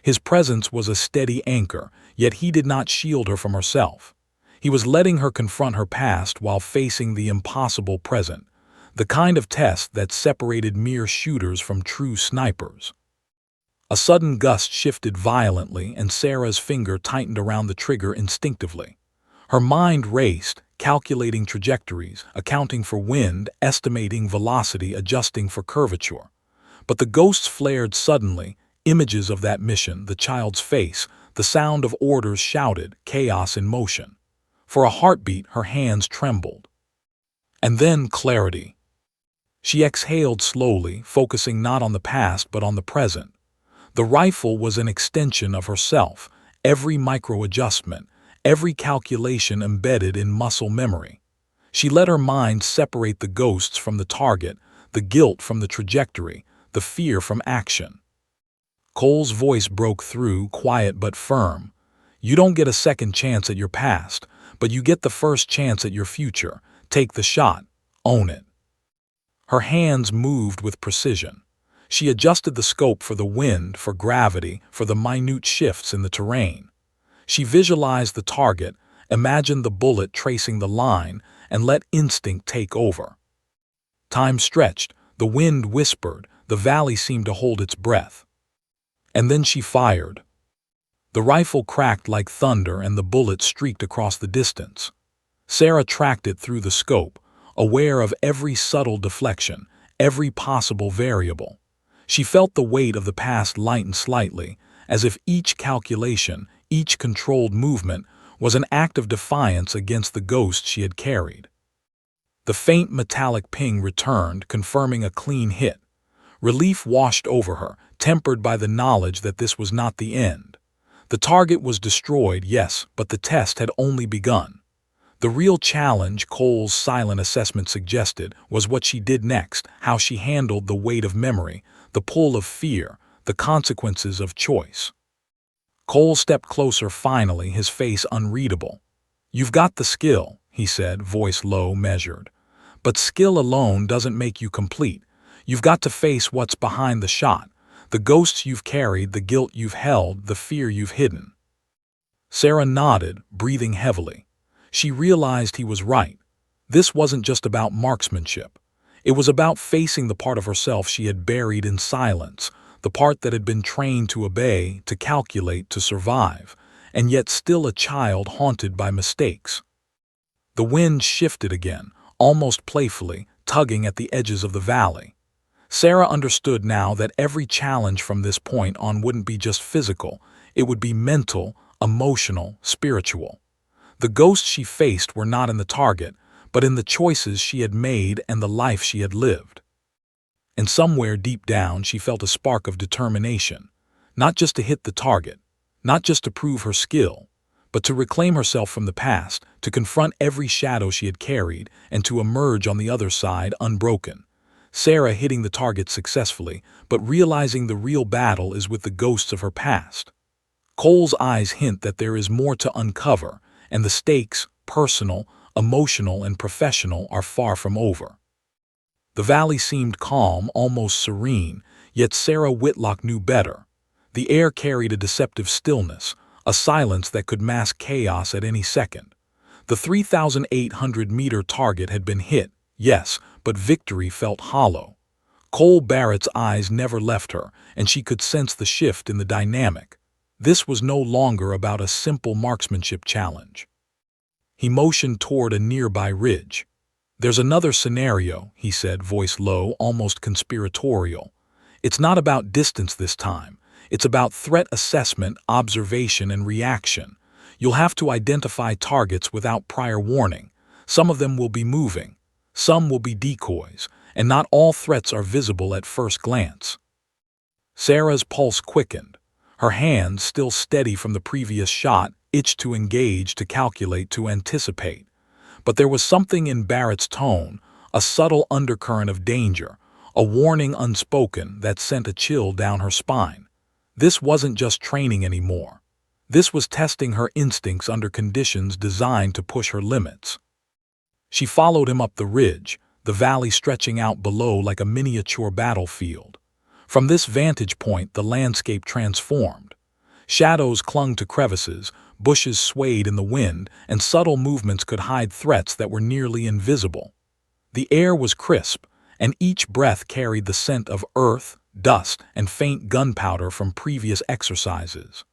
His presence was a steady anchor, yet he did not shield her from herself. He was letting her confront her past while facing the impossible present, the kind of test that separated mere shooters from true snipers. A sudden gust shifted violently, and Sarah's finger tightened around the trigger instinctively. Her mind raced, calculating trajectories, accounting for wind, estimating velocity, adjusting for curvature. But the ghosts flared suddenly, images of that mission, the child's face, the sound of orders shouted, chaos in motion. For a heartbeat, her hands trembled. And then clarity. She exhaled slowly, focusing not on the past but on the present. The rifle was an extension of herself, every micro-adjustment, every calculation embedded in muscle memory. She let her mind separate the ghosts from the target, the guilt from the trajectory, the fear from action. Cole's voice broke through, quiet but firm. "You don't get a second chance at your past, but you get the first chance at your future. Take the shot. Own it." Her hands moved with precision. She adjusted the scope for the wind, for gravity, for the minute shifts in the terrain. She visualized the target, imagined the bullet tracing the line, and let instinct take over. Time stretched, the wind whispered, the valley seemed to hold its breath. And then she fired. The rifle cracked like thunder and the bullet streaked across the distance. Sarah tracked it through the scope, aware of every subtle deflection, every possible variable. She felt the weight of the past lighten slightly, as if each calculation, each controlled movement, was an act of defiance against the ghost she had carried. The faint metallic ping returned, confirming a clean hit. Relief washed over her, tempered by the knowledge that this was not the end. The target was destroyed, yes, but the test had only begun. The real challenge, Cole's silent assessment suggested, was what she did next, how she handled the weight of memory, the pull of fear, the consequences of choice. Cole stepped closer finally, his face unreadable. "You've got the skill," he said, voice low, measured. "But skill alone doesn't make you complete. You've got to face what's behind the shot, the ghosts you've carried, the guilt you've held, the fear you've hidden." Sarah nodded, breathing heavily. She realized he was right. This wasn't just about marksmanship. It was about facing the part of herself she had buried in silence, the part that had been trained to obey, to calculate, to survive, and yet still a child haunted by mistakes. The wind shifted again, almost playfully, tugging at the edges of the valley. Sarah understood now that every challenge from this point on wouldn't be just physical, it would be mental, emotional, spiritual. The ghosts she faced were not in the target, but in the choices she had made and the life she had lived. And somewhere deep down she felt a spark of determination, not just to hit the target, not just to prove her skill, but to reclaim herself from the past, to confront every shadow she had carried, and to emerge on the other side unbroken. Sarah hitting the target successfully, but realizing the real battle is with the ghosts of her past. Cole's eyes hint that there is more to uncover, and the stakes, personal, emotional, and professional, are far from over. The valley seemed calm, almost serene, yet Sarah Whitlock knew better. The air carried a deceptive stillness, a silence that could mask chaos at any second. The 3,800-meter target had been hit, yes, but victory felt hollow. Cole Barrett's eyes never left her, and she could sense the shift in the dynamic. This was no longer about a simple marksmanship challenge. He motioned toward a nearby ridge. "There's another scenario," he said, voice low, almost conspiratorial. "It's not about distance this time. It's about threat assessment, observation, and reaction. You'll have to identify targets without prior warning. Some of them will be moving. Some will be decoys, and not all threats are visible at first glance." Sarah's pulse quickened. Her hands, still steady from the previous shot, itched to engage, to calculate, to anticipate. But there was something in Barrett's tone, a subtle undercurrent of danger, a warning unspoken that sent a chill down her spine. This wasn't just training anymore. This was testing her instincts under conditions designed to push her limits. She followed him up the ridge, the valley stretching out below like a miniature battlefield. From this vantage point, the landscape transformed. Shadows clung to crevices, bushes swayed in the wind, and subtle movements could hide threats that were nearly invisible. The air was crisp, and each breath carried the scent of earth, dust, and faint gunpowder from previous exercises.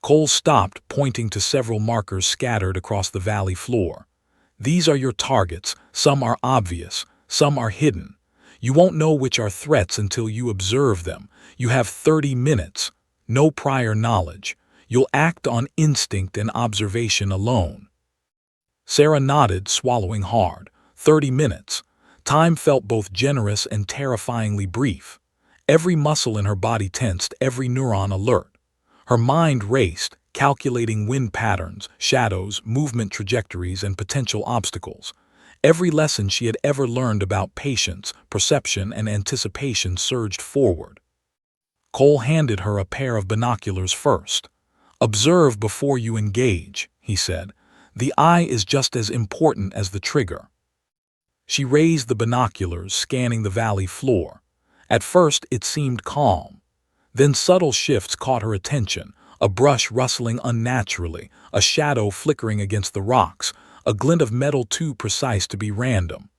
Cole stopped, pointing to several markers scattered across the valley floor. "These are your targets. Some are obvious, some are hidden. You won't know which are threats until you observe them. You have 30 minutes. No prior knowledge. You'll act on instinct and observation alone." Sarah nodded, swallowing hard. 30 minutes. Time felt both generous and terrifyingly brief. Every muscle in her body tensed, every neuron alert. Her mind raced, calculating wind patterns, shadows, movement trajectories, and potential obstacles. Every lesson she had ever learned about patience, perception, and anticipation surged forward. Cole handed her a pair of binoculars first. "Observe before you engage," he said. "The eye is just as important as the trigger." She raised the binoculars, scanning the valley floor. At first, it seemed calm. Then subtle shifts caught her attention, a brush rustling unnaturally, a shadow flickering against the rocks, a glint of metal too precise to be random.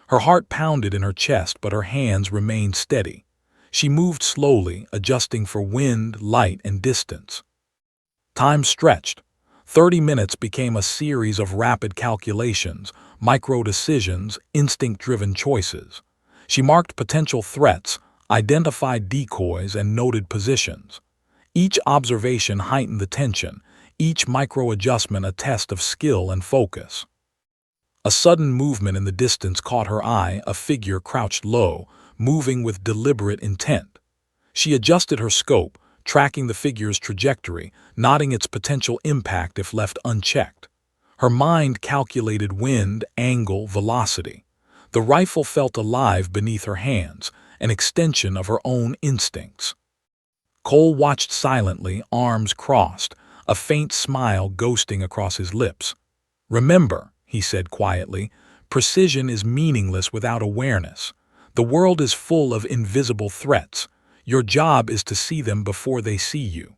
Her heart pounded in her chest, but her hands remained steady. She moved slowly, adjusting for wind, light, and distance. Time stretched. 30 minutes became a series of rapid calculations, micro-decisions, instinct-driven choices. She marked potential threats, identified decoys, and noted positions. Each observation heightened the tension, each micro-adjustment a test of skill and focus. A sudden movement in the distance caught her eye, a figure crouched low, moving with deliberate intent. She adjusted her scope, tracking the figure's trajectory, noting its potential impact if left unchecked. Her mind calculated wind, angle, velocity. The rifle felt alive beneath her hands, an extension of her own instincts. Cole watched silently, arms crossed, a faint smile ghosting across his lips. "Remember," he said quietly, "precision is meaningless without awareness. The world is full of invisible threats. Your job is to see them before they see you."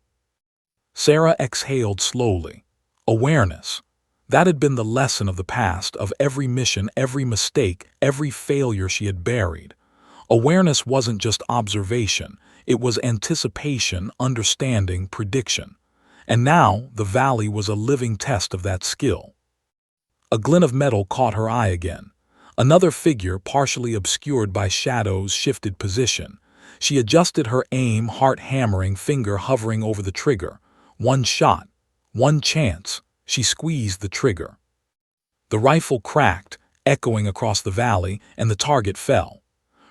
Sarah exhaled slowly. Awareness. That had been the lesson of the past, of every mission, every mistake, every failure she had buried. Awareness wasn't just observation, it was anticipation, understanding, prediction. And now the valley was a living test of that skill. A glint of metal caught her eye again. Another figure, partially obscured by shadows, shifted position. She adjusted her aim, heart hammering, finger hovering over the trigger. One shot, one chance. She squeezed the trigger. The rifle cracked, echoing across the valley, and the target fell.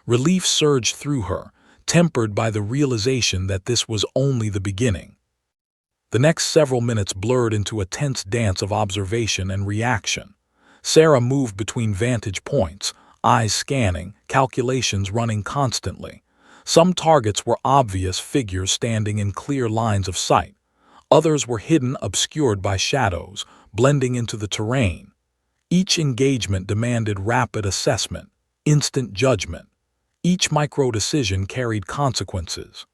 Relief surged through her, tempered by the realization that this was only the beginning. The next several minutes blurred into a tense dance of observation and reaction. Sarah moved between vantage points, eyes scanning, calculations running constantly. Some targets were obvious figures standing in clear lines of sight. Others were hidden, obscured by shadows, blending into the terrain. Each engagement demanded rapid assessment, instant judgment. Each micro-decision carried consequences.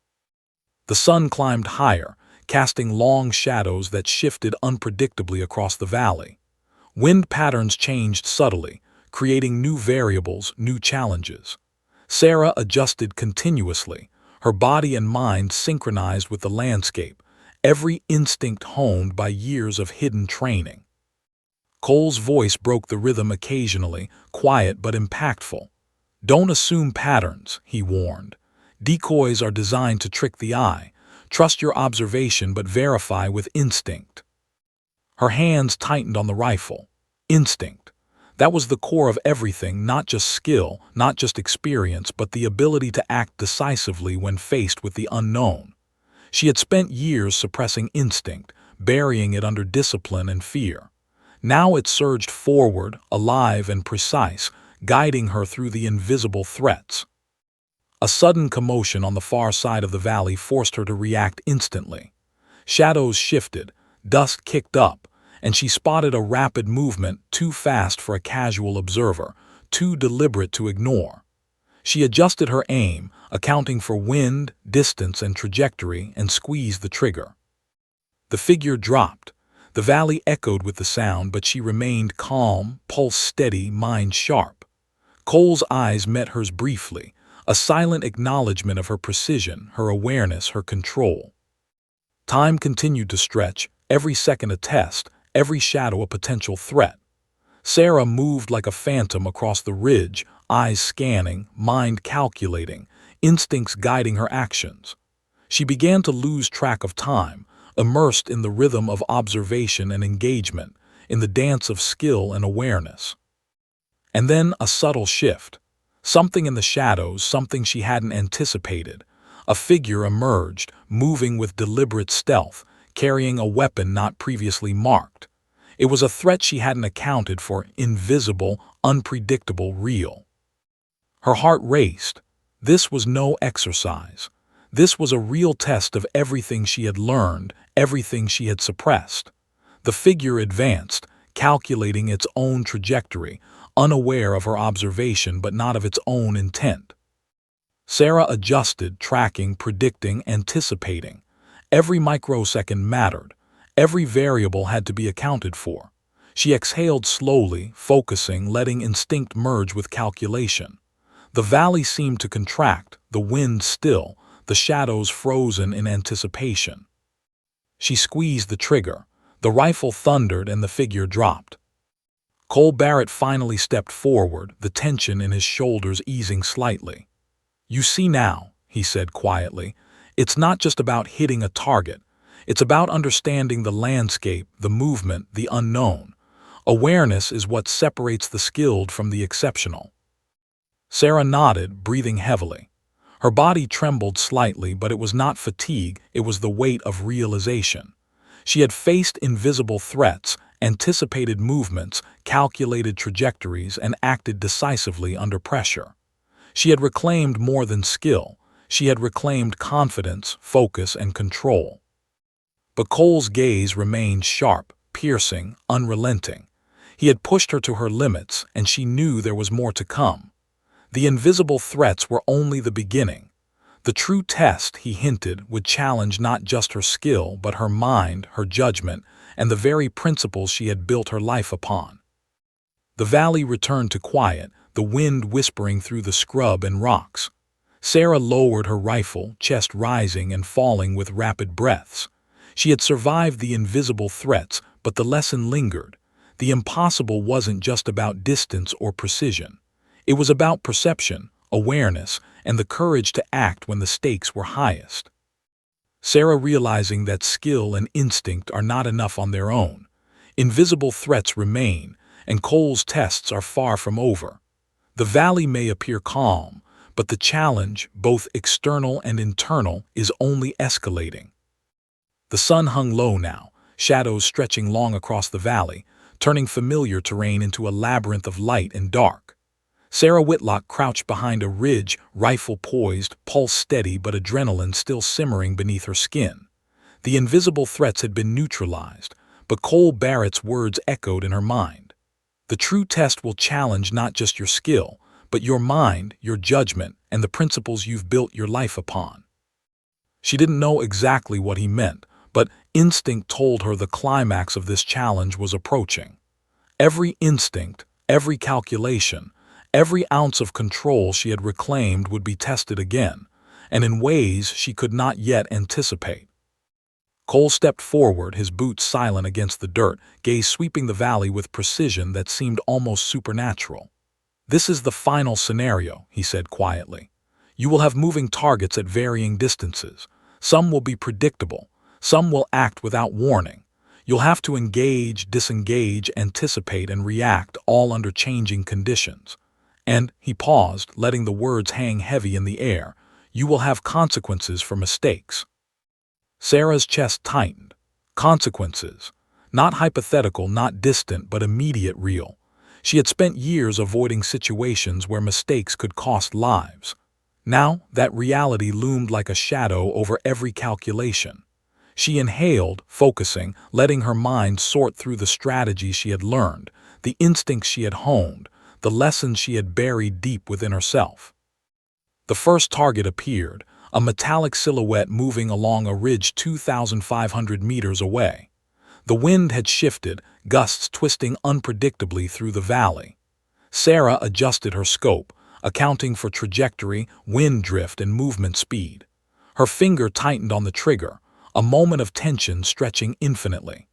The sun climbed higher, casting long shadows that shifted unpredictably across the valley. Wind patterns changed subtly, creating new variables, new challenges. Sarah adjusted continuously, her body and mind synchronized with the landscape, every instinct honed by years of hidden training. Cole's voice broke the rhythm occasionally, quiet but impactful. "Don't assume patterns," he warned. "Decoys are designed to trick the eye. Trust your observation but verify with instinct." Her hands tightened on the rifle. Instinct. That was the core of everything, not just skill, not just experience, but the ability to act decisively when faced with the unknown. She had spent years suppressing instinct, burying it under discipline and fear. Now it surged forward, alive and precise, guiding her through the invisible threats. A sudden commotion on the far side of the valley forced her to react instantly. Shadows shifted, dust kicked up, and she spotted a rapid movement too fast for a casual observer, too deliberate to ignore. She adjusted her aim, accounting for wind, distance, and trajectory, and squeezed the trigger. The figure dropped. The valley echoed with the sound, but she remained calm, pulse steady, mind sharp. Cole's eyes met hers briefly, a silent acknowledgement of her precision, her awareness, her control. Time continued to stretch, every second a test, every shadow a potential threat. Sarah moved like a phantom across the ridge, eyes scanning, mind calculating, instincts guiding her actions. She began to lose track of time, immersed in the rhythm of observation and engagement, in the dance of skill and awareness. And then a subtle shift. Something in the shadows, something she hadn't anticipated. A figure emerged, moving with deliberate stealth, carrying a weapon not previously marked. It was a threat she hadn't accounted for, invisible, unpredictable, real. Her heart raced. This was no exercise. This was a real test of everything she had learned, everything she had suppressed. The figure advanced, calculating its own trajectory, unaware of her observation but not of its own intent. Sarah adjusted, tracking, predicting, anticipating. Every microsecond mattered. Every variable had to be accounted for. She exhaled slowly, focusing, letting instinct merge with calculation. The valley seemed to contract, the wind still, the shadows frozen in anticipation. She squeezed the trigger. The rifle thundered and the figure dropped. Cole Barrett finally stepped forward, the tension in his shoulders easing slightly. "You see now," he said quietly, "it's not just about hitting a target. It's about understanding the landscape, the movement, the unknown. Awareness is what separates the skilled from the exceptional." Sarah nodded, breathing heavily. Her body trembled slightly, but it was not fatigue, it was the weight of realization. She had faced invisible threats, anticipated movements, calculated trajectories, and acted decisively under pressure. She had reclaimed more than skill. She had reclaimed confidence, focus, and control. But Cole's gaze remained sharp, piercing, unrelenting. He had pushed her to her limits, and she knew there was more to come. The invisible threats were only the beginning. The true test, he hinted, would challenge not just her skill, but her mind, her judgment, and the very principles she had built her life upon. The valley returned to quiet, the wind whispering through the scrub and rocks. Sarah lowered her rifle, chest rising and falling with rapid breaths. She had survived the invisible threats, but the lesson lingered. The impossible wasn't just about distance or precision. It was about perception, awareness, and the courage to act when the stakes were highest. Sarah, realizing that skill and instinct are not enough on their own. Invisible threats remain, and Cole's tests are far from over. The valley may appear calm, but the challenge, both external and internal, is only escalating. The sun hung low now, shadows stretching long across the valley, turning familiar terrain into a labyrinth of light and dark. Sarah Whitlock crouched behind a ridge, rifle poised, pulse steady but adrenaline still simmering beneath her skin. The invisible threats had been neutralized, but Cole Barrett's words echoed in her mind. The true test will challenge not just your skill, but your mind, your judgment, and the principles you've built your life upon. She didn't know exactly what he meant, but instinct told her the climax of this challenge was approaching. Every instinct, every calculation, every ounce of control she had reclaimed would be tested again, and in ways she could not yet anticipate. Cole stepped forward, his boots silent against the dirt, gaze sweeping the valley with precision that seemed almost supernatural. "This is the final scenario," he said quietly. "You will have moving targets at varying distances. Some will be predictable, some will act without warning. You'll have to engage, disengage, anticipate, and react, all under changing conditions. And," he paused, letting the words hang heavy in the air, "you will have consequences for mistakes." Sarah's chest tightened. Consequences. Not hypothetical, not distant, but immediate, real. She had spent years avoiding situations where mistakes could cost lives. Now, that reality loomed like a shadow over every calculation. She inhaled, focusing, letting her mind sort through the strategies she had learned, the instincts she had honed, the lessons she had buried deep within herself. The first target appeared, a metallic silhouette moving along a ridge 2,500 meters away. The wind had shifted, gusts twisting unpredictably through the valley. Sarah adjusted her scope, accounting for trajectory, wind drift, and movement speed. Her finger tightened on the trigger, a moment of tension stretching infinitely.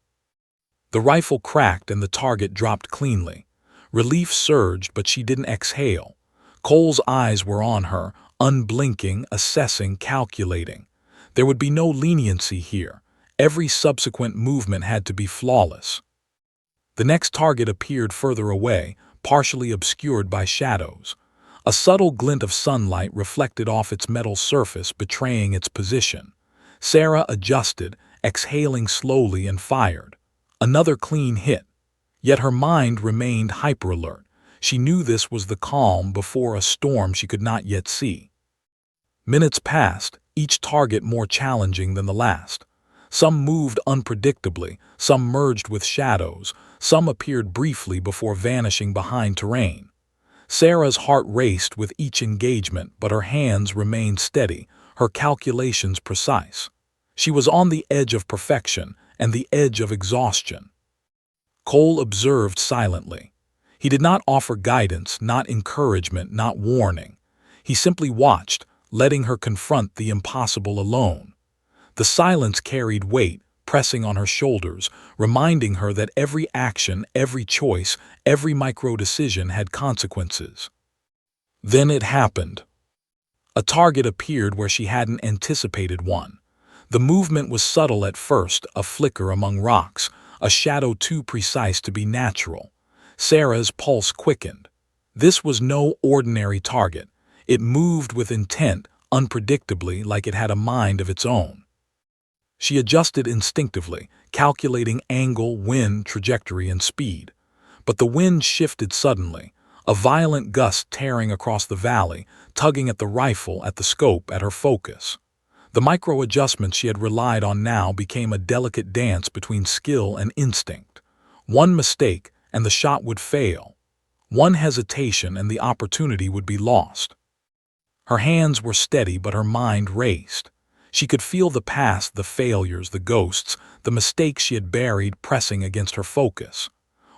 The rifle cracked and the target dropped cleanly. Relief surged, but she didn't exhale. Cole's eyes were on her, unblinking, assessing, calculating. There would be no leniency here. Every subsequent movement had to be flawless. The next target appeared further away, partially obscured by shadows. A subtle glint of sunlight reflected off its metal surface, betraying its position. Sarah adjusted, exhaling slowly, and fired. Another clean hit. Yet her mind remained hyperalert. She knew this was the calm before a storm she could not yet see. Minutes passed, each target more challenging than the last. Some moved unpredictably, some merged with shadows, some appeared briefly before vanishing behind terrain. Sarah's heart raced with each engagement, but her hands remained steady, her calculations precise. She was on the edge of perfection and the edge of exhaustion. Cole observed silently. He did not offer guidance, not encouragement, not warning. He simply watched, letting her confront the impossible alone. The silence carried weight, pressing on her shoulders, reminding her that every action, every choice, every micro-decision had consequences. Then it happened. A target appeared where she hadn't anticipated one. The movement was subtle at first, a flicker among rocks, a shadow too precise to be natural. Sarah's pulse quickened. This was no ordinary target. It moved with intent, unpredictably, like it had a mind of its own. She adjusted instinctively, calculating angle, wind, trajectory, and speed. But the wind shifted suddenly, a violent gust tearing across the valley, tugging at the rifle, at the scope, at her focus. The micro-adjustments she had relied on now became a delicate dance between skill and instinct. One mistake, and the shot would fail. One hesitation, and the opportunity would be lost. Her hands were steady, but her mind raced. She could feel the past, the failures, the ghosts, the mistakes she had buried pressing against her focus.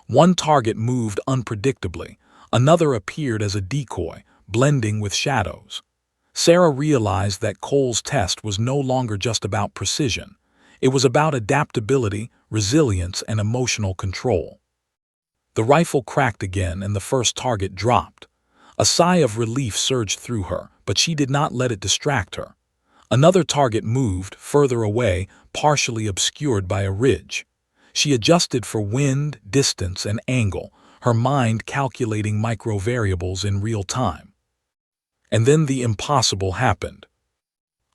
One target moved unpredictably, another appeared as a decoy, blending with shadows. Sarah realized that Cole's test was no longer just about precision. It was about adaptability, resilience, and emotional control. The rifle cracked again and the first target dropped. A sigh of relief surged through her, but she did not let it distract her. Another target moved, further away, partially obscured by a ridge. She adjusted for wind, distance, and angle, her mind calculating micro-variables in real time. And then the impossible happened.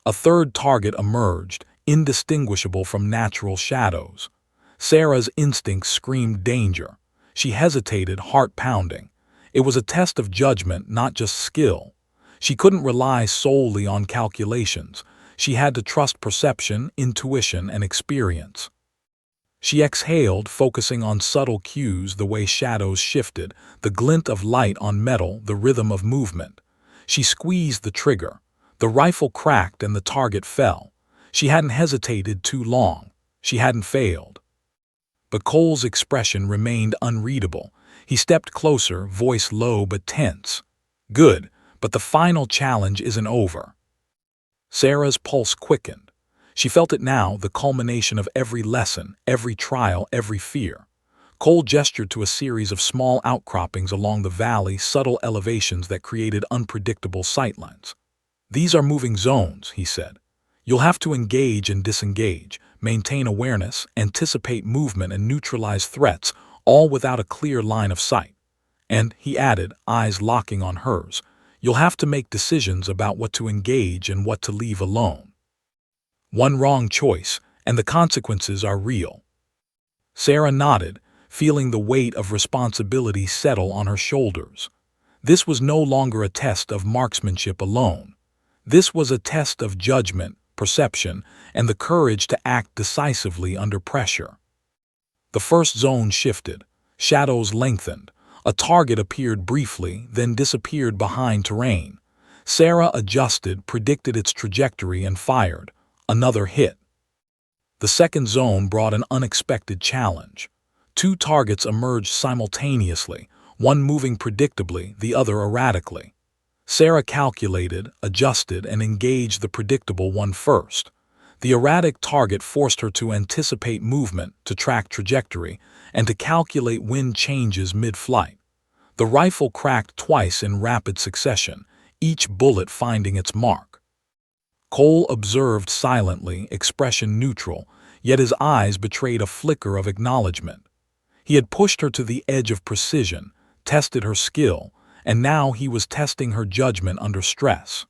A third target emerged, indistinguishable from natural shadows. Sarah's instincts screamed danger. She hesitated, heart pounding. It was a test of judgment, not just skill. She couldn't rely solely on calculations. She had to trust perception, intuition, and experience. She exhaled, focusing on subtle cues, the way shadows shifted, the glint of light on metal, the rhythm of movement. She squeezed the trigger. The rifle cracked and the target fell. She hadn't hesitated too long. She hadn't failed. But Cole's expression remained unreadable. He stepped closer, voice low but tense. "Good, but the final challenge isn't over." Sarah's pulse quickened. She felt it now, the culmination of every lesson, every trial, every fear. Cole gestured to a series of small outcroppings along the valley, subtle elevations that created unpredictable sightlines. "These are moving zones," he said. "You'll have to engage and disengage, maintain awareness, anticipate movement, and neutralize threats, all without a clear line of sight. And," he added, eyes locking on hers, "you'll have to make decisions about what to engage and what to leave alone. One wrong choice, and the consequences are real." Sarah nodded, feeling the weight of responsibility settle on her shoulders. This was no longer a test of marksmanship alone. This was a test of judgment, perception, and the courage to act decisively under pressure. The first zone shifted. Shadows lengthened. A target appeared briefly, then disappeared behind terrain. Sarah adjusted, predicted its trajectory, and fired. Another hit. The second zone brought an unexpected challenge. Two targets emerged simultaneously, one moving predictably, the other erratically. Sarah calculated, adjusted, and engaged the predictable one first. The erratic target forced her to anticipate movement, to track trajectory, and to calculate wind changes mid-flight. The rifle cracked twice in rapid succession, each bullet finding its mark. Cole observed silently, expression neutral, yet his eyes betrayed a flicker of acknowledgement. He had pushed her to the edge of precision, tested her skill, and now he was testing her judgment under stress.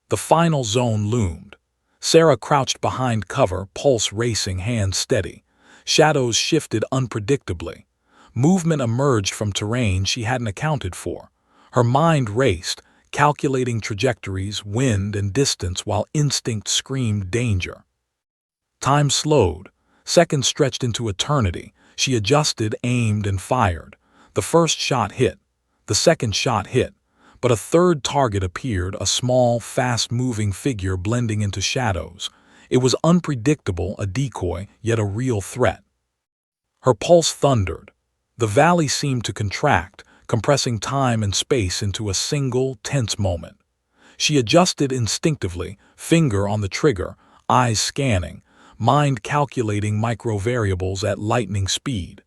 The final zone loomed. Sarah crouched behind cover, pulse racing, hands steady. Shadows shifted unpredictably. Movement emerged from terrain she hadn't accounted for. Her mind raced, calculating trajectories, wind, and distance while instinct screamed danger. Time slowed. Seconds stretched into eternity. She adjusted, aimed, and fired. The first shot hit. The second shot hit, but a third target appeared, a small, fast-moving figure blending into shadows. It was unpredictable, a decoy, yet a real threat. Her pulse thundered. The valley seemed to contract, compressing time and space into a single, tense moment. She adjusted instinctively, finger on the trigger, eyes scanning, mind calculating microvariables at lightning speed.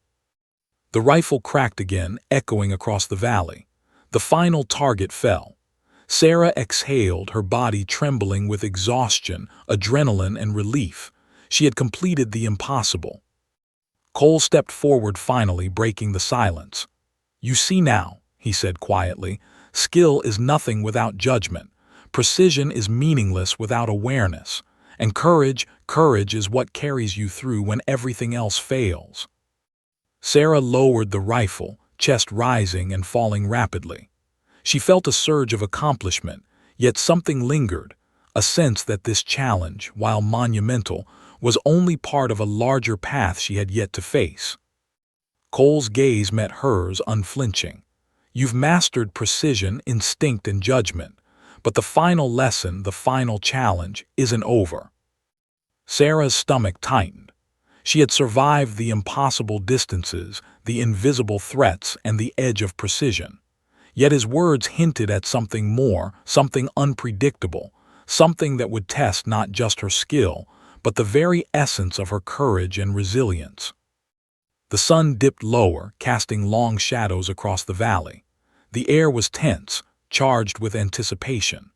The rifle cracked again, echoing across the valley. The final target fell. Sarah exhaled, her body trembling with exhaustion, adrenaline, and relief. She had completed the impossible. Cole stepped forward, finally breaking the silence. "You see now," he said quietly, "skill is nothing without judgment. Precision is meaningless without awareness. And courage is what carries you through when everything else fails." Sarah lowered the rifle, chest rising and falling rapidly. She felt a surge of accomplishment, yet something lingered, a sense that this challenge, while monumental, was only part of a larger path she had yet to face. Cole's gaze met hers, unflinching. "You've mastered precision, instinct, and judgment, but the final lesson, the final challenge, isn't over." Sarah's stomach tightened. She had survived the impossible distances, the invisible threats, and the edge of precision. Yet his words hinted at something more, something unpredictable, something that would test not just her skill, but the very essence of her courage and resilience. The sun dipped lower, casting long shadows across the valley. The air was tense, charged with anticipation.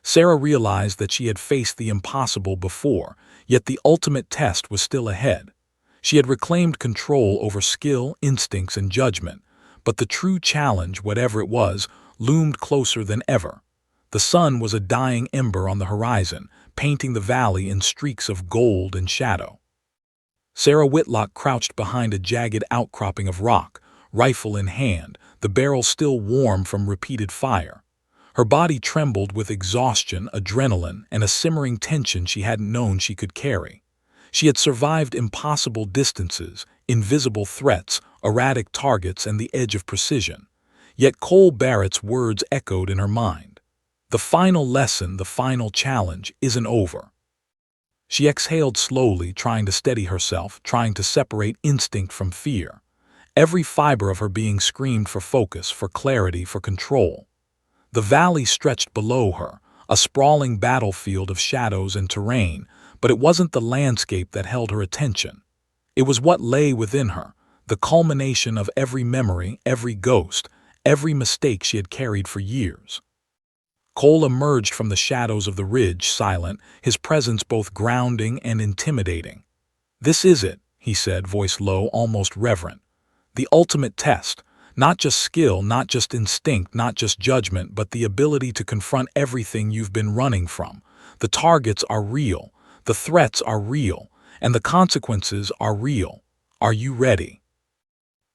Sarah realized that she had faced the impossible before, yet the ultimate test was still ahead. She had reclaimed control over skill, instincts, and judgment, but the true challenge, whatever it was, loomed closer than ever. The sun was a dying ember on the horizon, painting the valley in streaks of gold and shadow. Sarah Whitlock crouched behind a jagged outcropping of rock, rifle in hand, the barrel still warm from repeated fire. Her body trembled with exhaustion, adrenaline, and a simmering tension she hadn't known she could carry. She had survived impossible distances, invisible threats, erratic targets, and the edge of precision. Yet Cole Barrett's words echoed in her mind. The final lesson, the final challenge, isn't over. She exhaled slowly, trying to steady herself, trying to separate instinct from fear. Every fiber of her being screamed for focus, for clarity, for control. The valley stretched below her, a sprawling battlefield of shadows and terrain, but it wasn't the landscape that held her attention. It was what lay within her, the culmination of every memory, every ghost, every mistake she had carried for years. Cole emerged from the shadows of the ridge, silent, his presence both grounding and intimidating. "This is it," he said, voice low, almost reverent. "The ultimate test. Not just skill, not just instinct, not just judgment, but the ability to confront everything you've been running from. The targets are real, the threats are real, and the consequences are real. Are you ready?"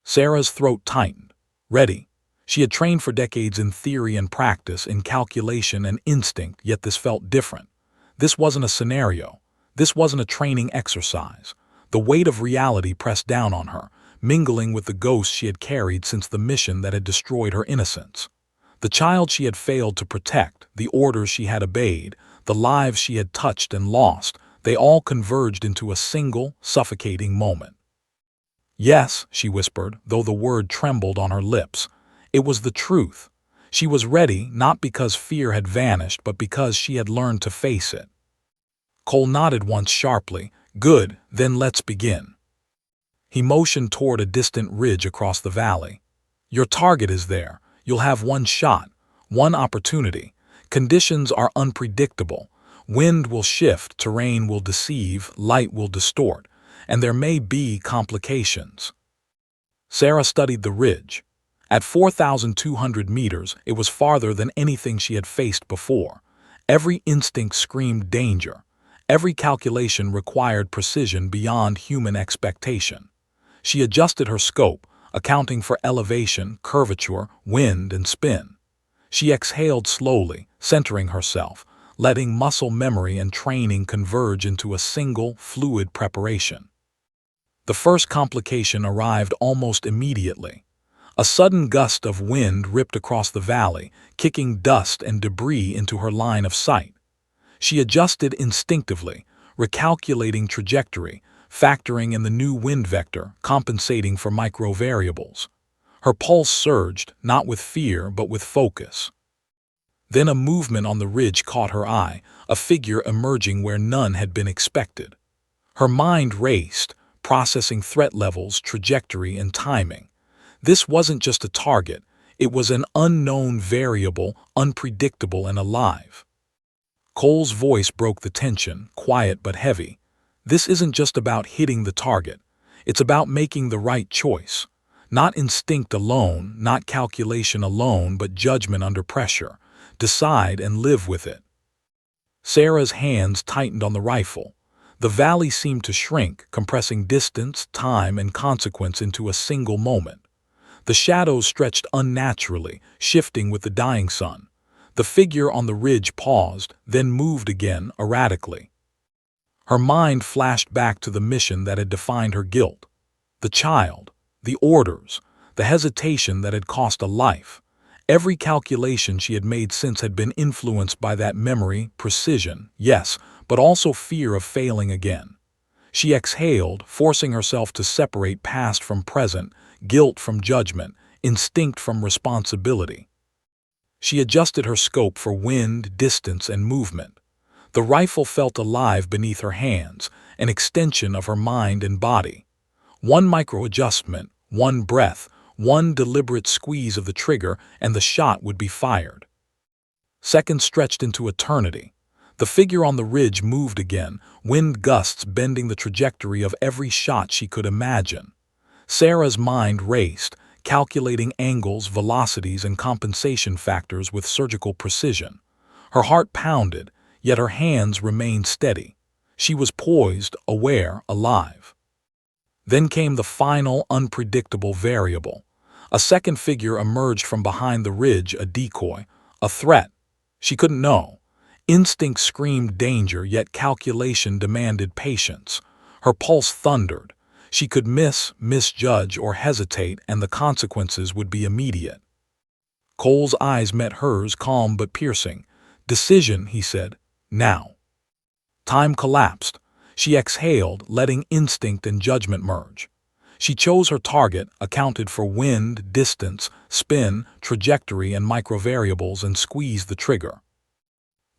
Sarah's throat tightened. Ready. She had trained for decades in theory and practice, in calculation and instinct, yet this felt different. This wasn't a scenario. This wasn't a training exercise. The weight of reality pressed down on her, mingling with the ghosts she had carried since the mission that had destroyed her innocence. The child she had failed to protect, the orders she had obeyed, the lives she had touched and lost, they all converged into a single, suffocating moment. "Yes," she whispered, though the word trembled on her lips. It was the truth. She was ready, not because fear had vanished, but because she had learned to face it. Cole nodded once sharply. "Good, then let's begin." He motioned toward a distant ridge across the valley. "Your target is there. You'll have one shot, one opportunity. Conditions are unpredictable. Wind will shift, terrain will deceive, light will distort, and there may be complications." Sarah studied the ridge. At 4,200 meters, it was farther than anything she had faced before. Every instinct screamed danger. Every calculation required precision beyond human expectation. She adjusted her scope, accounting for elevation, curvature, wind, and spin. She exhaled slowly, centering herself, letting muscle memory and training converge into a single, fluid preparation. The first complication arrived almost immediately. A sudden gust of wind ripped across the valley, kicking dust and debris into her line of sight. She adjusted instinctively, recalculating trajectory, factoring in the new wind vector, compensating for micro-variables. Her pulse surged, not with fear but with focus. Then a movement on the ridge caught her eye, a figure emerging where none had been expected. Her mind raced, processing threat levels, trajectory, and timing. This wasn't just a target, it was an unknown variable, unpredictable and alive. Cole's voice broke the tension, quiet but heavy. This isn't just about hitting the target. It's about making the right choice. Not instinct alone, not calculation alone, but judgment under pressure. Decide and live with it. Sarah's hands tightened on the rifle. The valley seemed to shrink, compressing distance, time, and consequence into a single moment. The shadows stretched unnaturally, shifting with the dying sun. The figure on the ridge paused, then moved again, erratically. Her mind flashed back to the mission that had defined her guilt. The child, the orders, the hesitation that had cost a life. Every calculation she had made since had been influenced by that memory, precision, yes, but also fear of failing again. She exhaled, forcing herself to separate past from present, guilt from judgment, instinct from responsibility. She adjusted her scope for wind, distance, and movement. The rifle felt alive beneath her hands, an extension of her mind and body. One micro-adjustment, one breath, one deliberate squeeze of the trigger, and the shot would be fired. Seconds stretched into eternity. The figure on the ridge moved again, wind gusts bending the trajectory of every shot she could imagine. Sarah's mind raced, calculating angles, velocities, and compensation factors with surgical precision. Her heart pounded, yet her hands remained steady. She was poised, aware, alive. Then came the final, unpredictable variable. A second figure emerged from behind the ridge, a decoy, a threat. She couldn't know. Instinct screamed danger, yet calculation demanded patience. Her pulse thundered. She could misjudge, or hesitate, and the consequences would be immediate. Cole's eyes met hers, calm but piercing. "Decision," he said. "Now." Time collapsed. She exhaled, letting instinct and judgment merge. She chose her target, accounted for wind, distance, spin, trajectory, and microvariables, and squeezed the trigger.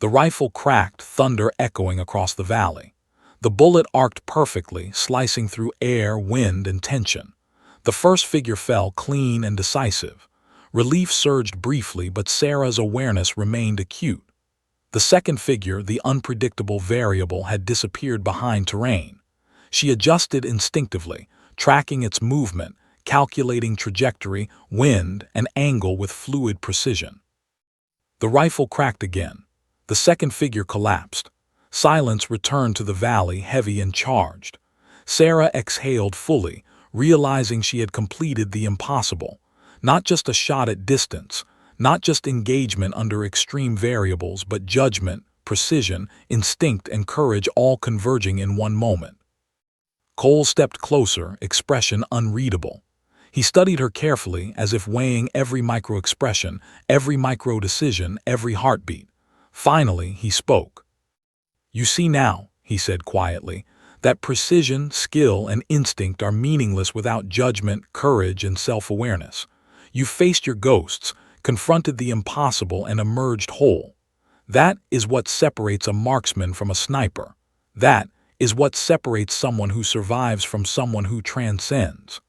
The rifle cracked, thunder echoing across the valley. The bullet arced perfectly, slicing through air, wind, and tension. The first figure fell clean and decisive. Relief surged briefly, but Sarah's awareness remained acute. The second figure, the unpredictable variable, had disappeared behind terrain. She adjusted instinctively, tracking its movement, calculating trajectory, wind, and angle with fluid precision. The rifle cracked again. The second figure collapsed. Silence returned to the valley, heavy and charged. Sarah exhaled fully, realizing she had completed the impossible. Not just a shot at distance, not just engagement under extreme variables, but judgment, precision, instinct, and courage all converging in one moment. Cole stepped closer, expression unreadable. He studied her carefully, as if weighing every micro-expression, every micro-decision, every heartbeat. Finally, he spoke. "You see now," he said quietly, "that precision, skill, and instinct are meaningless without judgment, courage, and self-awareness. You faced your ghosts, confronted the impossible, and emerged whole. That is what separates a marksman from a sniper. That is what separates someone who survives from someone who transcends."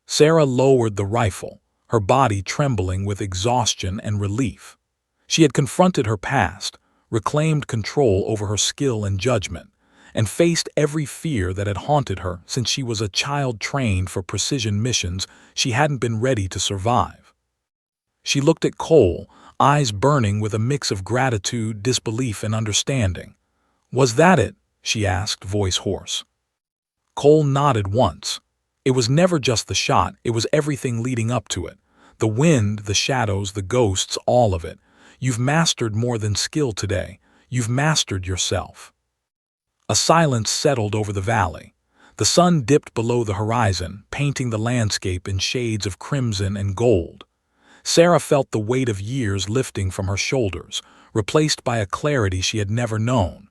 Sarah lowered the rifle, her body trembling with exhaustion and relief. She had confronted her past, reclaimed control over her skill and judgment, and faced every fear that had haunted her since she was a child trained for precision missions she hadn't been ready to survive. She looked at Cole, eyes burning with a mix of gratitude, disbelief, and understanding. "Was that it?" she asked, voice hoarse. Cole nodded once. It was never just the shot, it was everything leading up to it. The wind, the shadows, the ghosts, all of it. You've mastered more than skill today. You've mastered yourself. A silence settled over the valley. The sun dipped below the horizon, painting the landscape in shades of crimson and gold. Sarah felt the weight of years lifting from her shoulders, replaced by a clarity she had never known.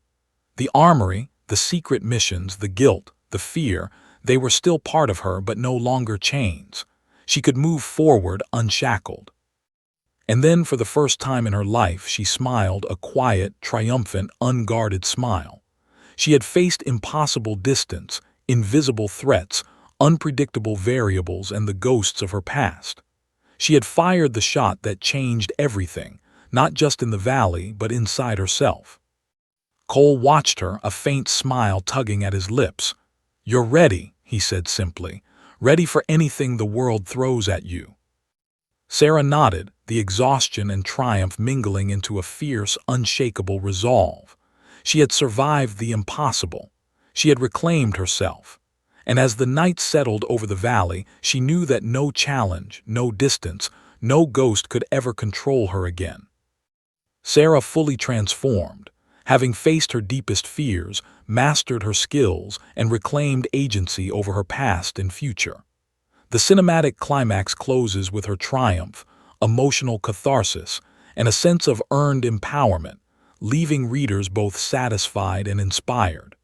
The armory, the secret missions, the guilt, the fear, they were still part of her but no longer chains. She could move forward unshackled. And then, for the first time in her life, she smiled, a quiet, triumphant, unguarded smile. She had faced impossible distance, invisible threats, unpredictable variables, and the ghosts of her past. She had fired the shot that changed everything, not just in the valley, but inside herself. Cole watched her, a faint smile tugging at his lips. "You're ready," he said simply, "ready for anything the world throws at you." Sarah nodded, the exhaustion and triumph mingling into a fierce, unshakable resolve. She had survived the impossible. She had reclaimed herself. And as the night settled over the valley, she knew that no challenge, no distance, no ghost could ever control her again. Sarah fully transformed, having faced her deepest fears, mastered her skills, and reclaimed agency over her past and future. The cinematic climax closes with her triumph, emotional catharsis, and a sense of earned empowerment, leaving readers both satisfied and inspired.